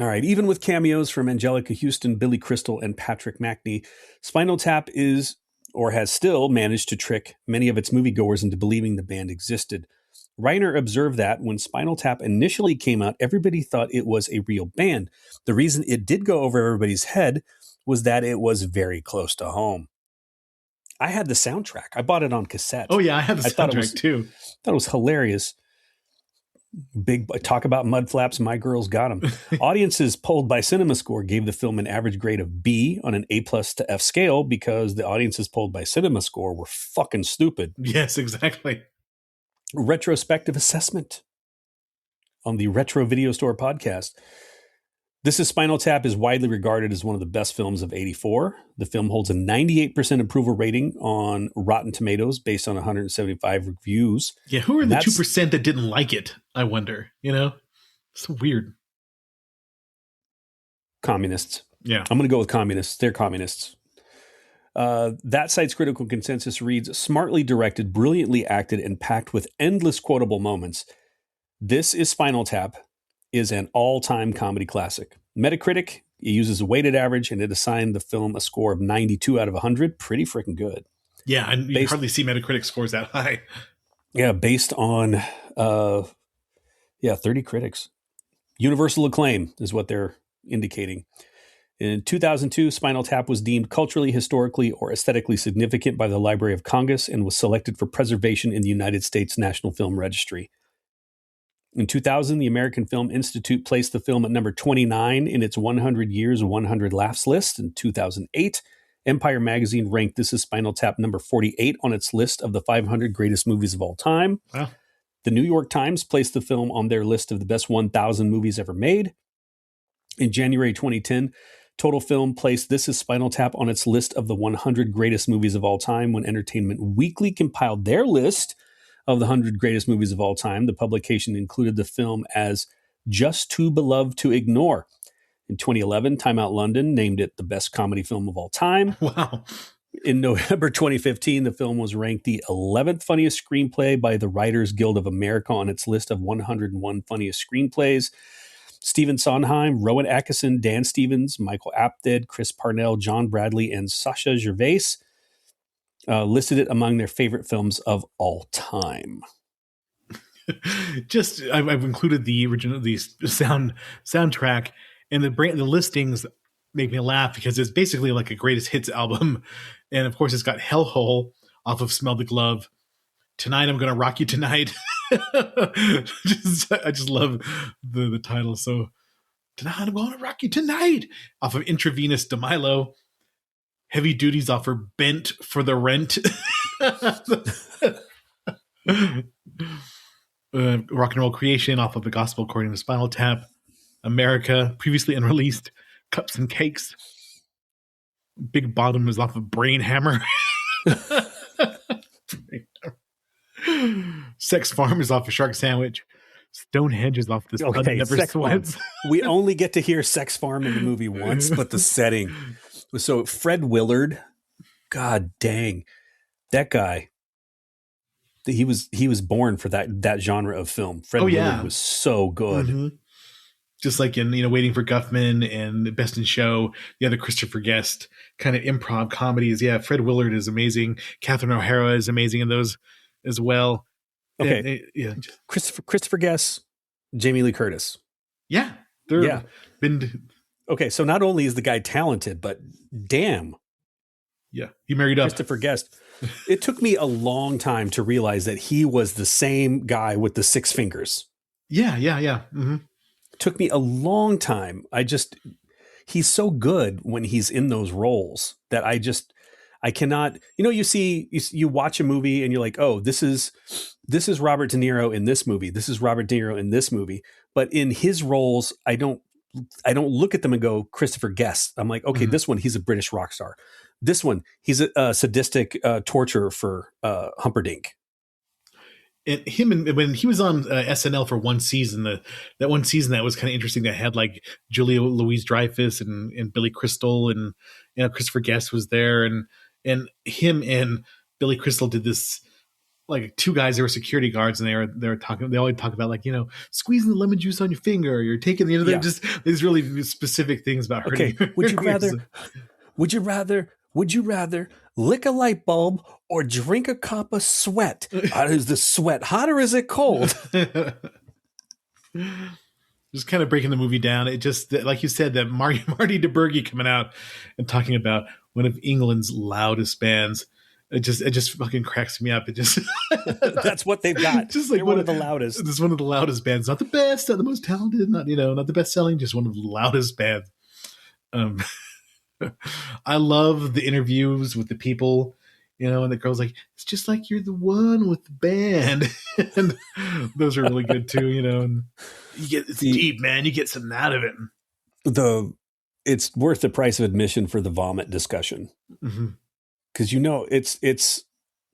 All right. Even with cameos from Angelica Houston, Billy Crystal, and Patrick Macnee, Spinal Tap is, or has still managed to trick many of its moviegoers into believing the band existed. Reiner observed that when Spinal Tap initially came out, everybody thought it was a real band. The reason it did go over everybody's head was that it was very close to home. I had the soundtrack. I bought it on cassette. Oh, yeah, I had the soundtrack too. I thought it was hilarious. Big talk about mud flaps. My girls got them. Audiences polled by CinemaScore gave the film an average grade of B on an A+ to F scale because the audiences polled by CinemaScore were fucking stupid. Yes, exactly. Retrospective assessment on the Retro Video Store podcast. This Is Spinal Tap is widely regarded as one of the best films of '84. The film holds a 98% approval rating on Rotten Tomatoes based on 175 reviews. Yeah, who are the 2% that didn't like it? I wonder. It's weird. Communists. Yeah. I'm going to go with communists. They're communists. That site's critical consensus reads, "Smartly directed, brilliantly acted, and packed with endless quotable moments. This Is Spinal Tap is an all-time comedy classic." Metacritic, it uses a weighted average, and it assigned the film a score of 92 out of 100. Pretty freaking good. Yeah, and you hardly see Metacritic scores that high. Yeah, based on 30 critics. Universal acclaim is what they're indicating. In 2002, Spinal Tap was deemed culturally, historically, or aesthetically significant by the Library of Congress and was selected for preservation in the United States National Film Registry. In 2000, the American Film Institute placed the film at number 29 in its 100 Years, 100 Laughs list. In 2008, Empire Magazine ranked This Is Spinal Tap number 48 on its list of the 500 greatest movies of all time. Wow. The New York Times placed the film on their list of the best 1,000 movies ever made. In January 2010, Total Film placed This Is Spinal Tap on its list of the 100 greatest movies of all time. When Entertainment Weekly compiled their list of the 100 greatest movies of all time, the publication included the film as just too beloved to ignore. In 2011, Time Out London named it the best comedy film of all time. Wow. In November 2015, the film was ranked the 11th funniest screenplay by the Writers Guild of America on its list of 101 funniest screenplays. Stephen Sondheim, Rowan Atkinson, Dan Stevens, Michael Apted, Chris Parnell, John Bradley, and Sasha Gervais listed it among their favorite films of all time. I've included the soundtrack, and the listings make me laugh because it's basically like a greatest hits album, and of course it's got Hellhole off of Smell the Glove, Tonight I'm Gonna Rock You Tonight. I just love the title. So Tonight I'm Gonna Rock You Tonight off of Intravenous DeMilo, Heavy Duties off for Bent for the Rent. Rock and Roll Creation off of The Gospel According to Spinal Tap. America, previously unreleased. Cups and Cakes. Big Bottom is off of Brain Hammer. Sex Farm is off of Shark Sandwich. Stonehenge is off this Okay, Never Sex Farm. Sweats. We only get to hear Sex Farm in the movie once, but the setting. So Fred Willard, God dang, that guy. He was born for that genre of film. Fred Willard was so good. Mm-hmm. Just like in Waiting for Guffman and Best in Show, the other Christopher Guest kind of improv comedies. Yeah, Fred Willard is amazing. Catherine O'Hara is amazing in those as well. Okay, Christopher Guest, Jamie Lee Curtis. Yeah, Okay, so not only is the guy talented, but damn. Yeah, he married up. Christopher Guest. It took me a long time to realize that he was the same guy with the 6 fingers. Yeah. Mm-hmm. Took me a long time. He's so good when he's in those roles that I cannot, you watch a movie and you're like, oh, this is Robert De Niro in this movie. This is Robert De Niro in this movie. But in his roles, I don't look at them and go, Christopher Guest. I'm like, okay, This one, he's a British rock star. This one, he's a sadistic torturer for Humperdinck. And when he was on SNL for one season, that one season that was kind of interesting. That had like Julia Louis-Dreyfus and Billy Crystal and Christopher Guest was there, and him and Billy Crystal did this, like, 2 guys that were security guards, and they were talking. They always talk about, like, squeezing the lemon juice on your finger, or you're taking they're just these really specific things about hurting. Okay, would you rather lick a light bulb or drink a cup of sweat? Is the sweat hot or is it cold? Just kind of breaking the movie down. It just, like you said, that Marty DeBurgi coming out and talking about one of England's loudest bands. It just fucking cracks me up. It just that's what they've got. Just like They're one of the loudest. This is one of the loudest bands. Not the best, not the most talented, not the best selling, just one of the loudest bands. I love the interviews with the people, and the girl's like, it's just like you're the one with the band. And those are really good too, and it's deep, man. You get something out of it. It's worth the price of admission for the vomit discussion. Mm-hmm. Cause it's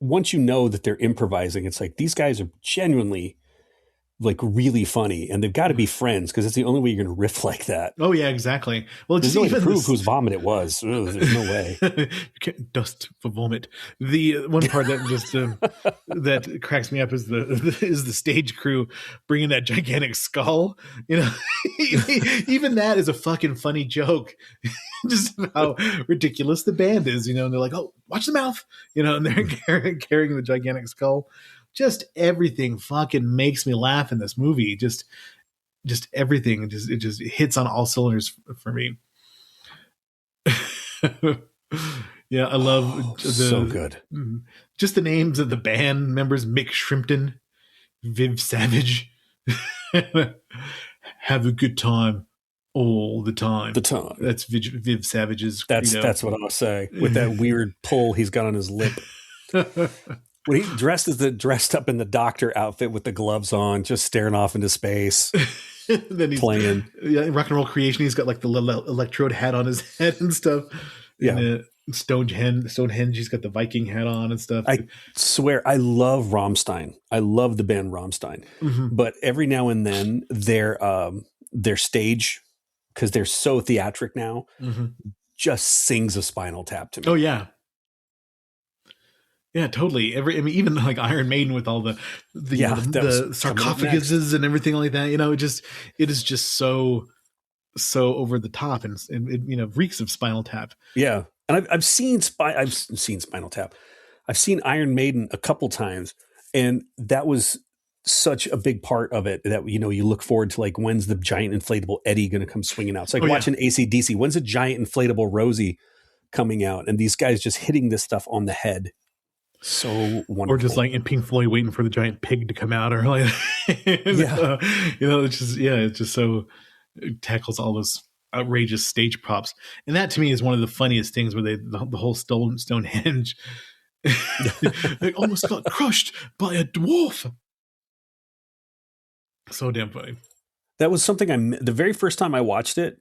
once you know that they're improvising, it's like, these guys are genuinely like really funny, and they've got to be friends, because it's the only way you're going to riff like that. Oh yeah, exactly. Well, there's no way to prove whose vomit it was. Ugh, there's no way. You can't dust for vomit. The one part that just that cracks me up is the stage crew bringing that gigantic skull. Even that is a fucking funny joke. Just how ridiculous the band is. And they're like, oh, watch the mouth. And they're carrying the gigantic skull. Just everything fucking makes me laugh in this movie. Just everything. It just hits on all cylinders for me. Yeah, I love so good. Just the names of the band members: Mick Shrimpton, Viv Savage. Have a good time all the time. That's Viv Savage's. That's what I'll say. With that weird pull he's got on his lip. When he's dressed up in the doctor outfit with the gloves on, just staring off into space, then he's playing. Yeah, in Rock and Roll Creation, he's got like the little electrode hat on his head and stuff. Yeah, and, Stonehenge, he's got the Viking hat on and stuff. I swear, I love Rammstein. I love the band Rammstein, but every now and then their stage, because they're so theatric now, just sings a Spinal Tap to me. Oh yeah. Yeah, totally. Even like Iron Maiden with all the sarcophaguses and everything like that. It is just so over the top, and it reeks of Spinal Tap. Yeah, and I've seen Spinal Tap. I've seen Iron Maiden a couple times, and that was such a big part of it that you look forward to, like, when's the giant inflatable Eddie going to come swinging out? It's like watching AC/DC. When's a giant inflatable Rosie coming out? And these guys just hitting this stuff on the head. So wonderful. Or just like in Pink Floyd waiting for the giant pig to come out, or like, it's just so, it tackles all those. outrageous stage props. And that to me is one of the funniest things where the whole Stonehenge they almost got crushed by a dwarf. So damn funny. That was something the very first time I watched it,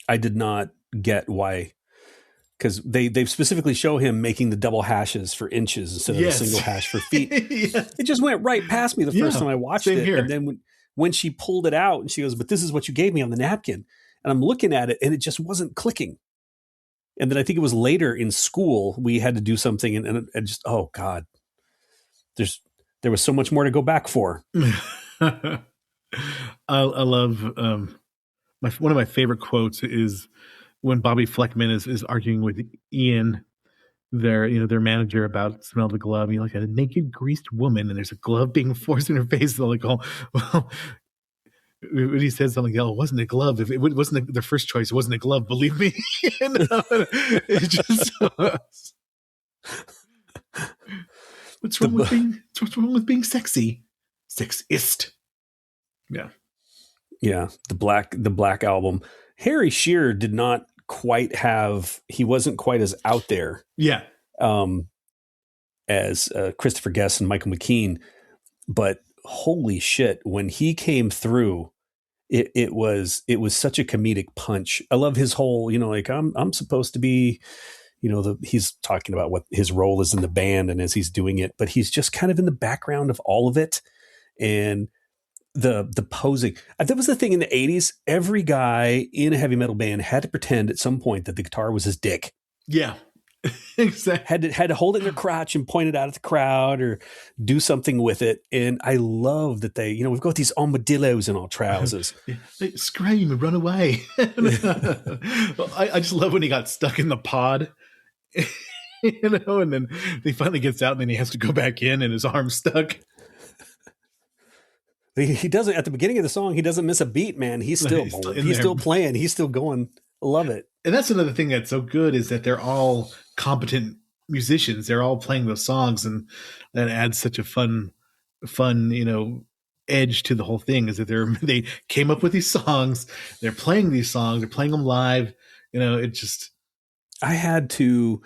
I did not get why. Because they specifically show him making the double hashes for inches instead of the single hash for feet. Yeah. It just went right past me the first time I watched it. Here. And then when she pulled it out and she goes, "But this is what you gave me on the napkin." And I'm looking at it and it just wasn't clicking. And then I think it was later in school, we had to do something and just, oh God, there was so much more to go back for. I love, one of my favorite quotes is when Bobby Fleckman is arguing with Ian, their manager, about smell the glove. You look at a naked, greased woman, and there's a glove being forced in her face. They're like, oh, well, when he said something, it wasn't a glove. If it wasn't their first choice, it wasn't a glove. Believe me. It's just what's wrong with being sexy? Sexist. Yeah. Yeah. The Black Album. Harry Shearer did not quite he wasn't quite as out there. Yeah. As Christopher Guest and Michael McKean, but holy shit, when he came through, it was such a comedic punch. I love his whole, like I'm supposed to be, he's talking about what his role is in the band and as he's doing it, but he's just kind of in the background of all of it. And the posing. That was the thing in the 80s. Every guy in a heavy metal band had to pretend at some point that the guitar was his dick. Yeah. Exactly. Had to hold it in their crotch and point it out at the crowd or do something with it. And I love that we've got these armadillos in our trousers. They scream and run away. I just love when he got stuck in the pod, and then he finally gets out and then he has to go back in and his arm's stuck. He doesn't, at the beginning of the song, he doesn't miss a beat, man. He's still playing. He's still going. I love it. And that's another thing that's so good is that they're all competent musicians. They're all playing those songs, and that adds such a fun, edge to the whole thing, is that they came up with these songs. They're playing these songs. They're playing them live. I had to,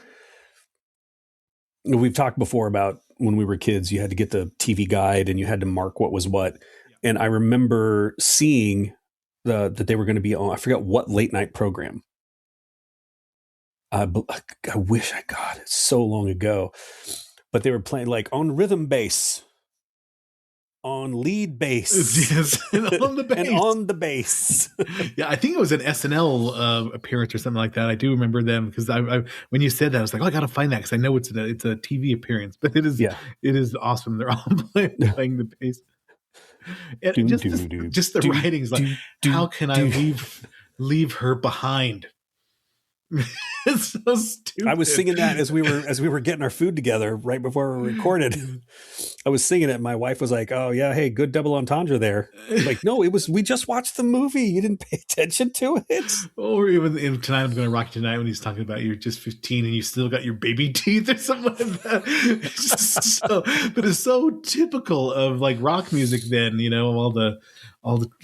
we've talked before about when we were kids, you had to get the TV guide and you had to mark what was what. And I remember seeing that they were going to be on, I forget what late night program. I wish I got it so long ago, but they were playing like on rhythm bass, on lead bass, yes, and on the bass, and on the bass. Yeah, I think it was an SNL appearance or something like that. I do remember them because I when you said that, I was like, oh, I got to find that because I know it's a TV appearance, but it is awesome. They're all playing the bass. And just the writing's like, how can I leave her behind? It's so stupid. I was singing that as we were getting our food together right before we recorded. I was singing it. And my wife was like, "Oh yeah, hey, good double entendre there." I'm like, no, we just watched the movie. You didn't pay attention to it. Or even in Tonight I'm Gonna Rock You Tonight, when he's talking about you're just 15 and you still got your baby teeth or something like that. But it's so typical of like rock music then, all the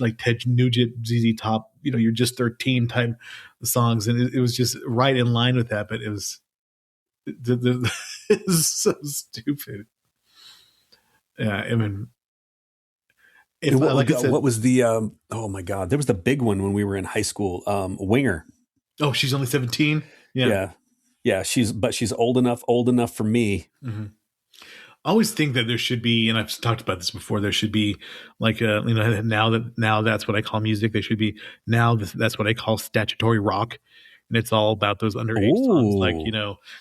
like Ted Nugent, ZZ Top, you're just 13 type songs, and it was just right in line with that. But it was so stupid. Yeah, I mean, what was the? Oh my God, there was the big one when we were in high school. Winger. Oh, she's only 17. Yeah. She's old enough for me. Mm-hmm. I always think that there should be, and I've talked about this before, there should be like now that's what I call music. There should be that's what I call statutory rock. And it's all about those underage songs like,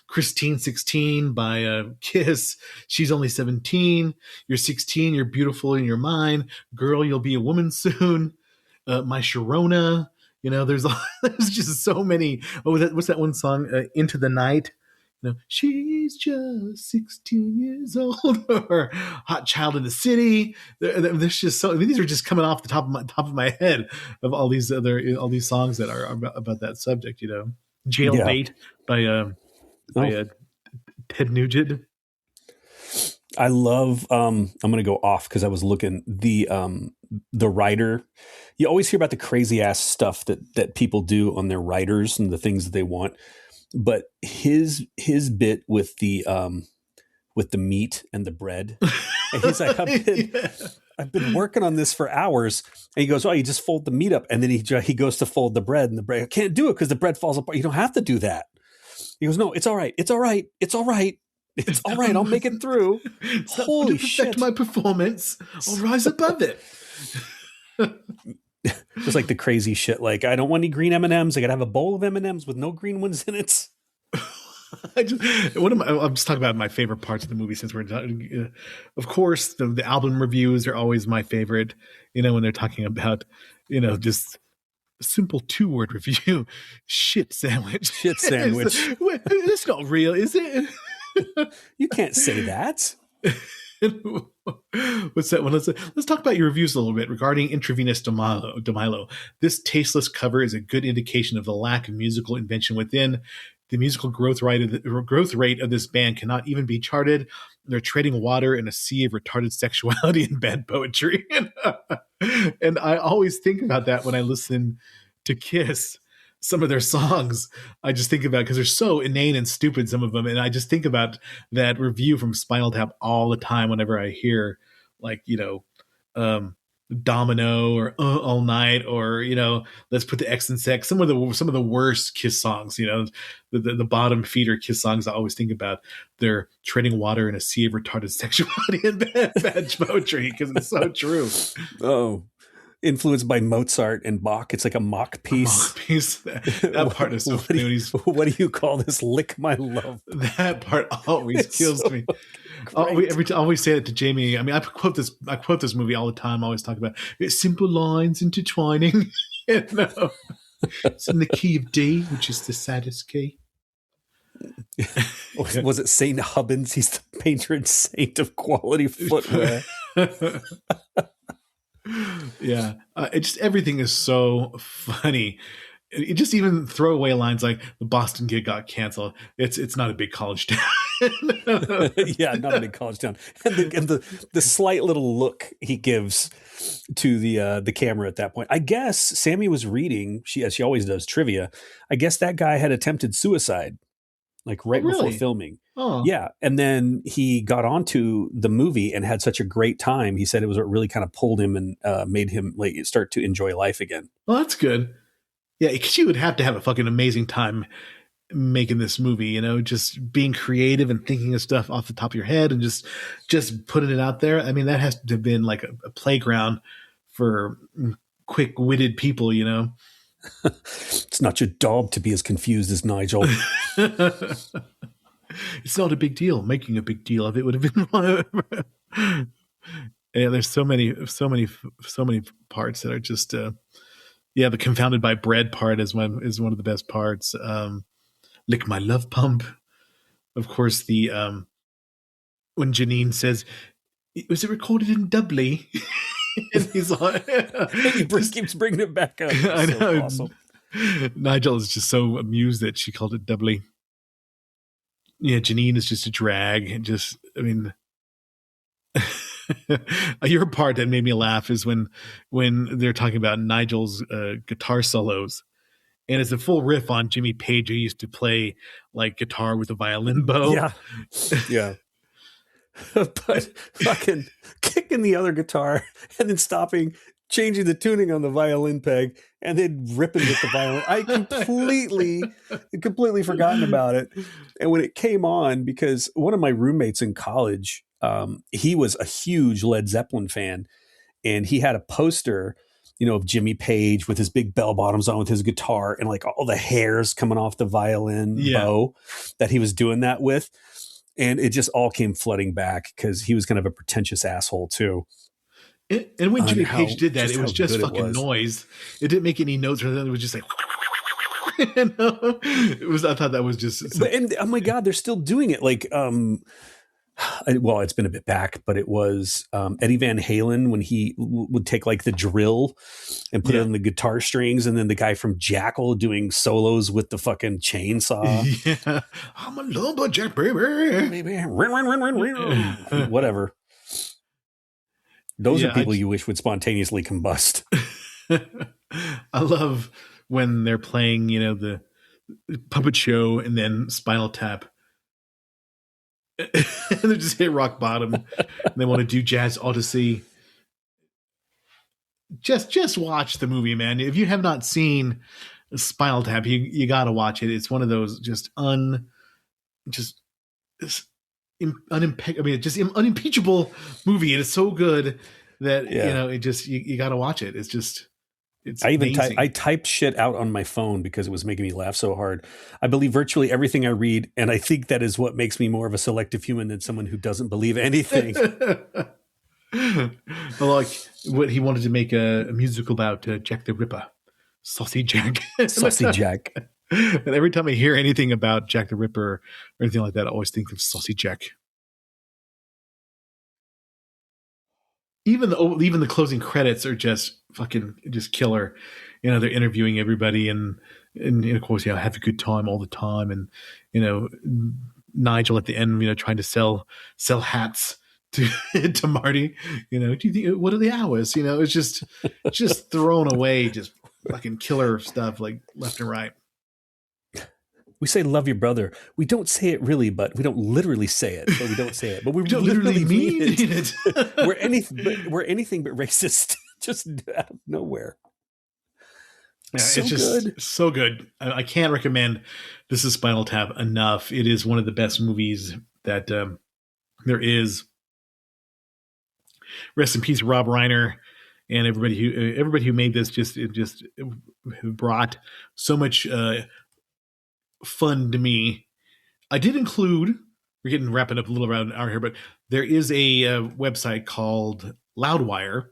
Christine 16 by Kiss. She's only 17. You're 16. You're beautiful in your mind. Girl, you'll be a woman soon. My Sharona. There's just so many. Oh, what's that one song? Into the Night. She's just 16 years old, or Hot Child in the City. There's just these are just coming off the top of my head of all these songs that are about that subject. Jailbait by Ted Nugent. I love I'm gonna go off because I was looking the writer. You always hear about the crazy ass stuff that people do on their writers and the things that they want. But his bit with the meat and the bread. And he's like, I've been working on this for hours. And he goes, oh, you just fold the meat up. And then he goes to fold the bread, and the bread, I can't do it because the bread falls apart. You don't have to do that. He goes, no, it's all right. It's all right. It's all right. It's all right. I'll make it through. Holy shit. My performance. I'll rise above it. Just like the crazy shit. Like, I don't want any green M&Ms. I got to have a bowl of M&Ms with no green ones in it. I'm just talking about my favorite parts of the movie since we're talking. Of course, the album reviews are always my favorite. When they're talking about, just a simple 2-word review, shit sandwich. Shit sandwich. It's not real, is it? You can't say that. What's that one? Let's talk about your reviews a little bit regarding intravenous DeMilo. This tasteless cover is a good indication of the lack of musical invention within. The musical growth rate of this band cannot even be charted. They're treading water in a sea of retarded sexuality and bad poetry. And I always think about that when I listen to Kiss, some of their songs. I just think about, because they're so inane and stupid, some of them. And I just think about that review from Spinal Tap all the time whenever I hear, like, Domino or All Night, or Let's Put the X in Sex, some of the worst Kiss songs, the bottom feeder Kiss songs. I always think about they're treading water in a sea of retarded sexuality and bad poetry, because it's so true. Oh, influenced by Mozart and Bach. It's like a mock piece. That part is so funny. What do you call this? Lick my love. That part always kills me. I always say it to Jamie. I mean, I quote this movie all the time. I always talk about simple lines intertwining. It's in the key of D, which is the saddest key. Was it Saint Hubbins? He's the patron saint of quality footwear. Yeah, everything is so funny. It just even throwaway lines like the Boston gig got canceled. It's not a big college town. Yeah, not a big college town. And the slight little look he gives to the camera at that point. I guess Sammy was reading, as she always does, trivia. I guess that guy had attempted suicide, like right before filming. Oh. Yeah. And then he got onto the movie and had such a great time. He said it was what really kind of pulled him and made him start to enjoy life again. Well, that's good. Yeah, because you would have to have a fucking amazing time making this movie, just being creative and thinking of stuff off the top of your head and just putting it out there. I mean, that has to have been like a playground for quick-witted people, It's not your job to be as confused as Nigel. It's not a big deal. Making a big deal of it would have been. Yeah, there's so many parts that are just. The confounded by bread part is one of the best parts. Lick my love pump. Of course, the when Janine says, "Was it recorded in Dublin?" And he's like, he keeps bringing it back up. I know. So awesome. Nigel is just so amused that she called it Dublin. Yeah, Janine is just a drag. Your part that made me laugh is when they're talking about Nigel's guitar solos, and it's a full riff on Jimmy Page, who used to play like guitar with a violin bow. Yeah. But fucking kicking the other guitar and then stopping, changing the tuning on the violin peg, and then ripping with the violin. I completely forgotten about it. And when it came on, because one of my roommates in college, he was a huge Led Zeppelin fan, and he had a poster, of Jimmy Page with his big bell bottoms on with his guitar and like all the hairs coming off the violin bow that he was doing that with. And it just all came flooding back because he was kind of a pretentious asshole too. And when Jimmy Page did that, it was just fucking noise. It didn't make any notes or anything. It was just like, it was. I thought that was just. And oh my God, they're still doing it. Like, well, it's been a bit back, but it was Eddie Van Halen when he would take like the drill and put it on the guitar strings, and then the guy from Jackal doing solos with the fucking chainsaw. Yeah, I'm a lumberjack, baby. Whatever. Those are people you wish would spontaneously combust. I love when they're playing, the puppet show and then Spinal Tap. And they just hit rock bottom. And they want to do Jazz Odyssey. Just watch the movie, man. If you have not seen Spinal Tap, you got to watch it. It's one of those unimpeachable movie. It is so good that you got to watch it. It's amazing. I typed shit out on my phone because it was making me laugh so hard. I believe virtually everything I read, and I think that is what makes me more of a selective human than someone who doesn't believe anything. Like what he wanted to make a musical about Jack the Ripper, Saucy Jack. Saucy Jack. And every time I hear anything about Jack the Ripper or anything like that, I always think of Saucy Jack. Even the closing credits are just killer. They're interviewing everybody and of course, have a good time all the time. And, Nigel at the end, trying to sell hats to Marty, do you think, what are the hours? It's just thrown away, just fucking killer stuff like left and right. We say love your brother. We don't say it really, but we don't literally say it. But we don't say it. But we don't literally mean it. We're anything but racist. Just out of nowhere. Yeah, it's just good. So good. I can't recommend This Is Spinal Tap enough. It is one of the best movies that there is. Rest in peace, Rob Reiner, and everybody who made this. Just brought so much fun to me. I did include, we're wrapping up a little around an hour here, but there is a website called Loudwire,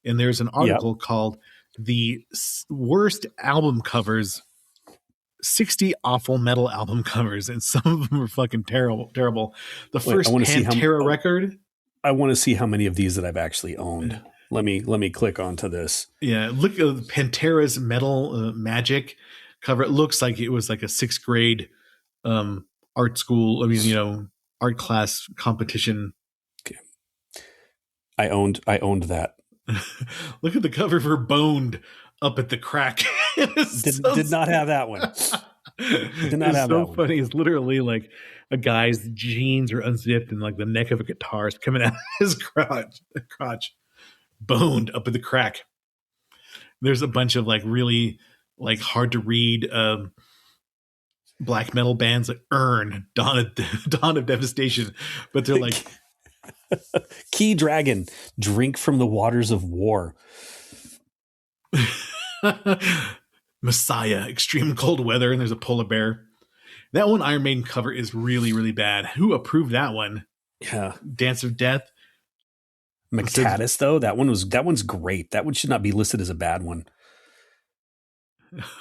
and there's an article called The Worst Album Covers, 60 Awful Metal Album Covers, and some of them are fucking terrible. The first Pantera record. I want to see how many of these that I've actually owned. Let me click onto this. Yeah, look at Pantera's Metal Magic cover. It looks like it was like a 6th grade art school. Art class competition. Okay. I owned that. Look at the cover for Boned Up at the Crack. Did not have that one. Did not have that one. Funny. It's literally like a guy's jeans are unzipped and like the neck of a guitar is coming out of his crotch. Boned Up at the Crack. There's a bunch of like really like hard to read black metal bands like Dawn of Devastation, but they're like Key Dragon, Drink from the Waters of War. Messiah, Extreme Cold Weather, and there's a polar bear. That one Iron Maiden cover is really, really bad. Who approved that one? Yeah. Dance of Death. McTatus, though, that one's great. That one should not be listed as a bad one.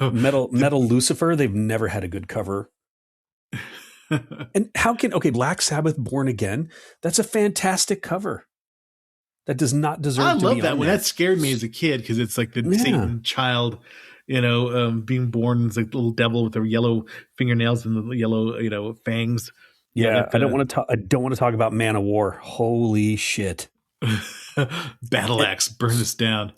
Metal Lucifer, they've never had a good cover. And Black Sabbath, Born Again, that's a fantastic cover. That does not deserve to be on there. I love that one. That scared me as a kid because it's like the Satan child, being born as a little devil with the yellow fingernails and the yellow, fangs. Yeah, I don't want to talk about Man of War. Holy shit. Battle Axe, burn this down.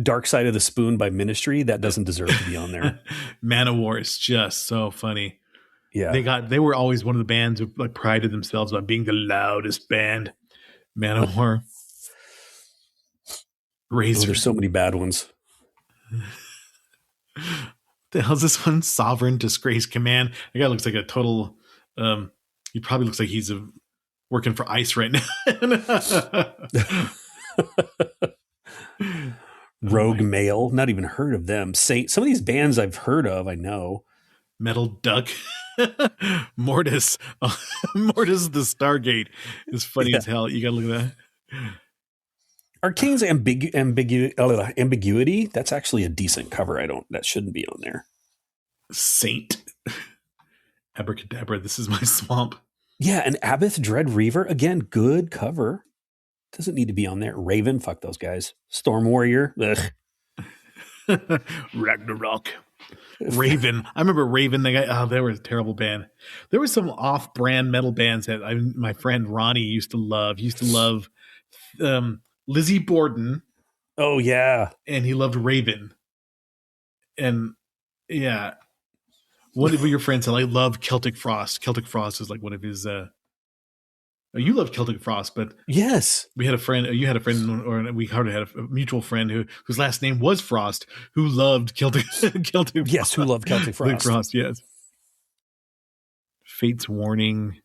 Dark Side of the Spoon by Ministry, that doesn't deserve to be on there. Man of War is just so funny. Yeah, they were always one of the bands who like prided themselves on being the loudest band. Man of War. Razor. There's so many bad ones. The hell's this one? Sovereign Disgrace Command. The guy looks like a total. He probably looks like he's working for ICE right now. Rogue Male, not even heard of them. Saint, some of these bands I've heard of, I know. Metal Duck. Mortis. Mortis the Stargate is funny as hell. You gotta look at that. Arcane's Ambiguity, that's actually a decent cover. That shouldn't be on there. Saint. Abracadabra, this is my swamp. Yeah, and Abath Dread Reaver, again, good cover. Doesn't need to be on there. Raven, fuck those guys. Storm Warrior, ugh. Ragnarok. Raven. I remember Raven. They were a terrible band. There were some off-brand metal bands that my friend Ronnie used to love. He used to love Lizzie Borden, Oh, yeah. and he loved Raven. And yeah, one of your friends said, I love Celtic Frost. Celtic Frost is like one of his. You love Celtic Frost, but Yes. we had a friend. You had a friend, or we had a mutual friend whose last name was Frost, who loved Celtic. Celtic. Yes, who loved Celtic Frost. Frost, yes. Fate's Warning,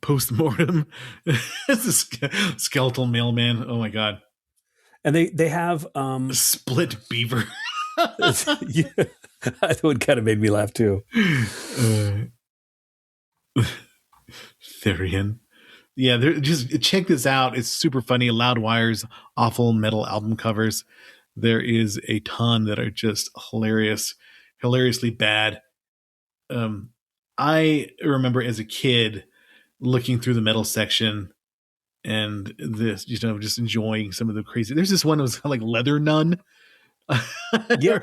Postmortem. It's a skeletal mailman. Oh my god. And they have Split Beaver. yeah, that one kind of made me laugh too. Therian. Yeah, just check this out. It's super funny. Loudwire's awful metal album covers. There is a ton that are just hilarious, hilariously bad. I remember as a kid looking through the metal section and this, just enjoying some of the crazy. There's this one that was kind of like Leather Nun. Yeah.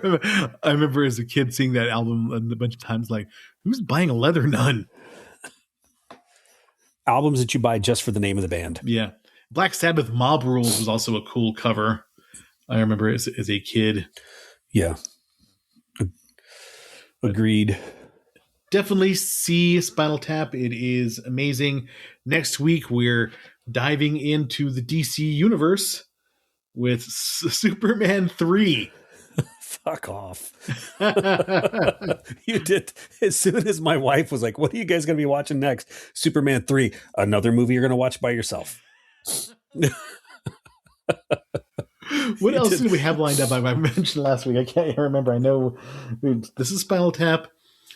I remember as a kid seeing that album a bunch of times, like, who's buying a Leather Nun? Albums that you buy just for the name of the band. Yeah. Black Sabbath Mob Rules was also a cool cover. I remember as a kid. Yeah. Agreed. Definitely see Spinal Tap. It is amazing. Next week, we're diving into the DC universe with Superman 3. Fuck off. You did. As soon as my wife was like, what are you guys going to be watching next? Superman 3, another movie you're going to watch by yourself. What else did we have lined up? I mentioned last week. I can't remember. I know this is Spinal Tap,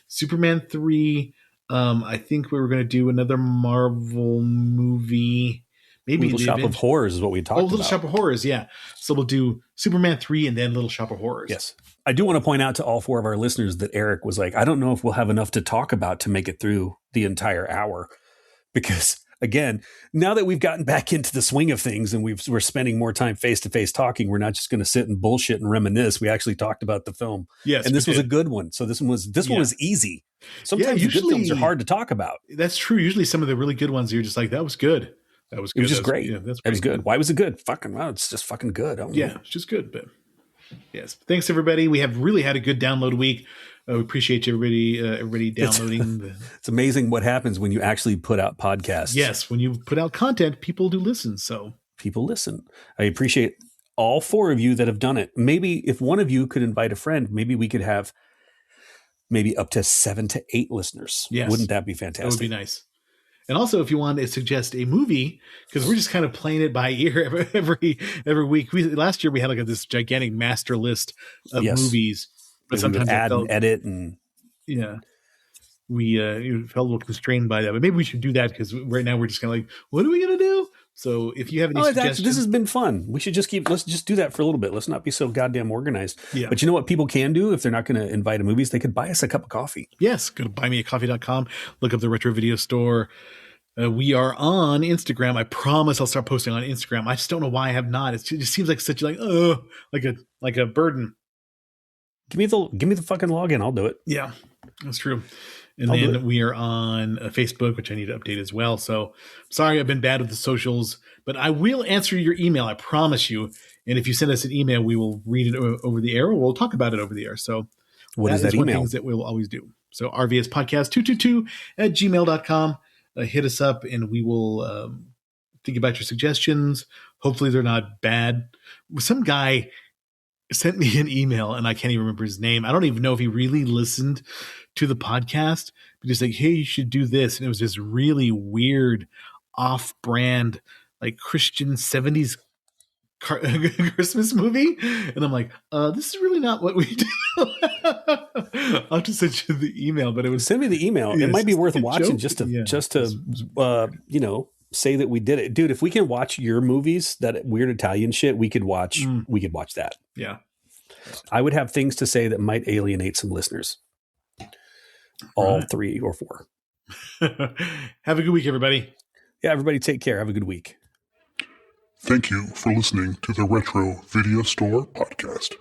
Superman 3. I think we were going to do another Marvel movie. Maybe Little Shop of Horrors is what we talked about. Little Shop of Horrors, yeah. So we'll do Superman 3 and then Little Shop of Horrors. Yes. I do want to point out to all four of our listeners that Eric was like, I don't know if we'll have enough to talk about to make it through the entire hour. Because, again, now that we've gotten back into the swing of things and we're spending more time face-to-face talking, we're not just going to sit and bullshit and reminisce. We actually talked about the film. Yes. And this was a good one. So this one was easy. Sometimes the good films are hard to talk about. That's true. Usually some of the really good ones, you're just like, that was good. That was good. It was just great. Yeah, that was good. Why was it good? Fucking wow, it's just fucking good. Yeah, it's just good. But yes, thanks everybody. We have really had a good download week. We appreciate you, everybody downloading. It's amazing what happens when you actually put out podcasts. Yes, when you put out content, people do listen. So people listen. I appreciate all four of you that have done it. Maybe if one of you could invite a friend, maybe we could have maybe up to 7 to 8 listeners. Yes. Wouldn't that be fantastic? That would be nice. And also, if you want to suggest a movie, because we're just kind of playing it by ear every week. Last year we had like this gigantic master list of movies, but sometimes add and edit and we felt a little constrained by that. But maybe we should do that because right now we're just kind of like, what are we gonna do? So if you have any suggestions, this has been fun. We should let's just do that for a little bit. Let's not be so goddamn organized. Yeah. But you know what people can do if they're not going to invite a movies? They could buy us a cup of coffee. Yes. Go to buymeacoffee.com. Look up the Retro Video Store. We are on Instagram. I promise I'll start posting on Instagram. I just don't know why I have not. It just seems like such like a burden. Give me the fucking login. I'll do it. Yeah, that's true. And then we are on Facebook, which I need to update as well. So sorry, I've been bad with the socials, but I will answer your email. I promise you. And if you send us an email, we will read it over the air, or we'll talk about it over the air. So what is that email? One of the things that we will always do. So rvspodcast222@gmail.com. Hit us up and we will think about your suggestions. Hopefully they're not bad. Some guy sent me an email and I can't even remember his name. I don't even know if he really listened to the podcast, but he's like, hey, you should do this. And it was this really weird off-brand, like Christian 70s Christmas movie. And I'm like, this is really not what we do. I'll have to send you the email, but it was send me the email. It might be worth watching just to say that we did it. Dude, if we can watch your movies, that weird Italian shit, we could watch that. Yeah. I would have things to say that might alienate some listeners. All 3 or 4. Have a good week, everybody. Yeah, everybody take care. Have a good week. Thank you for listening to the Retro Video Store Podcast.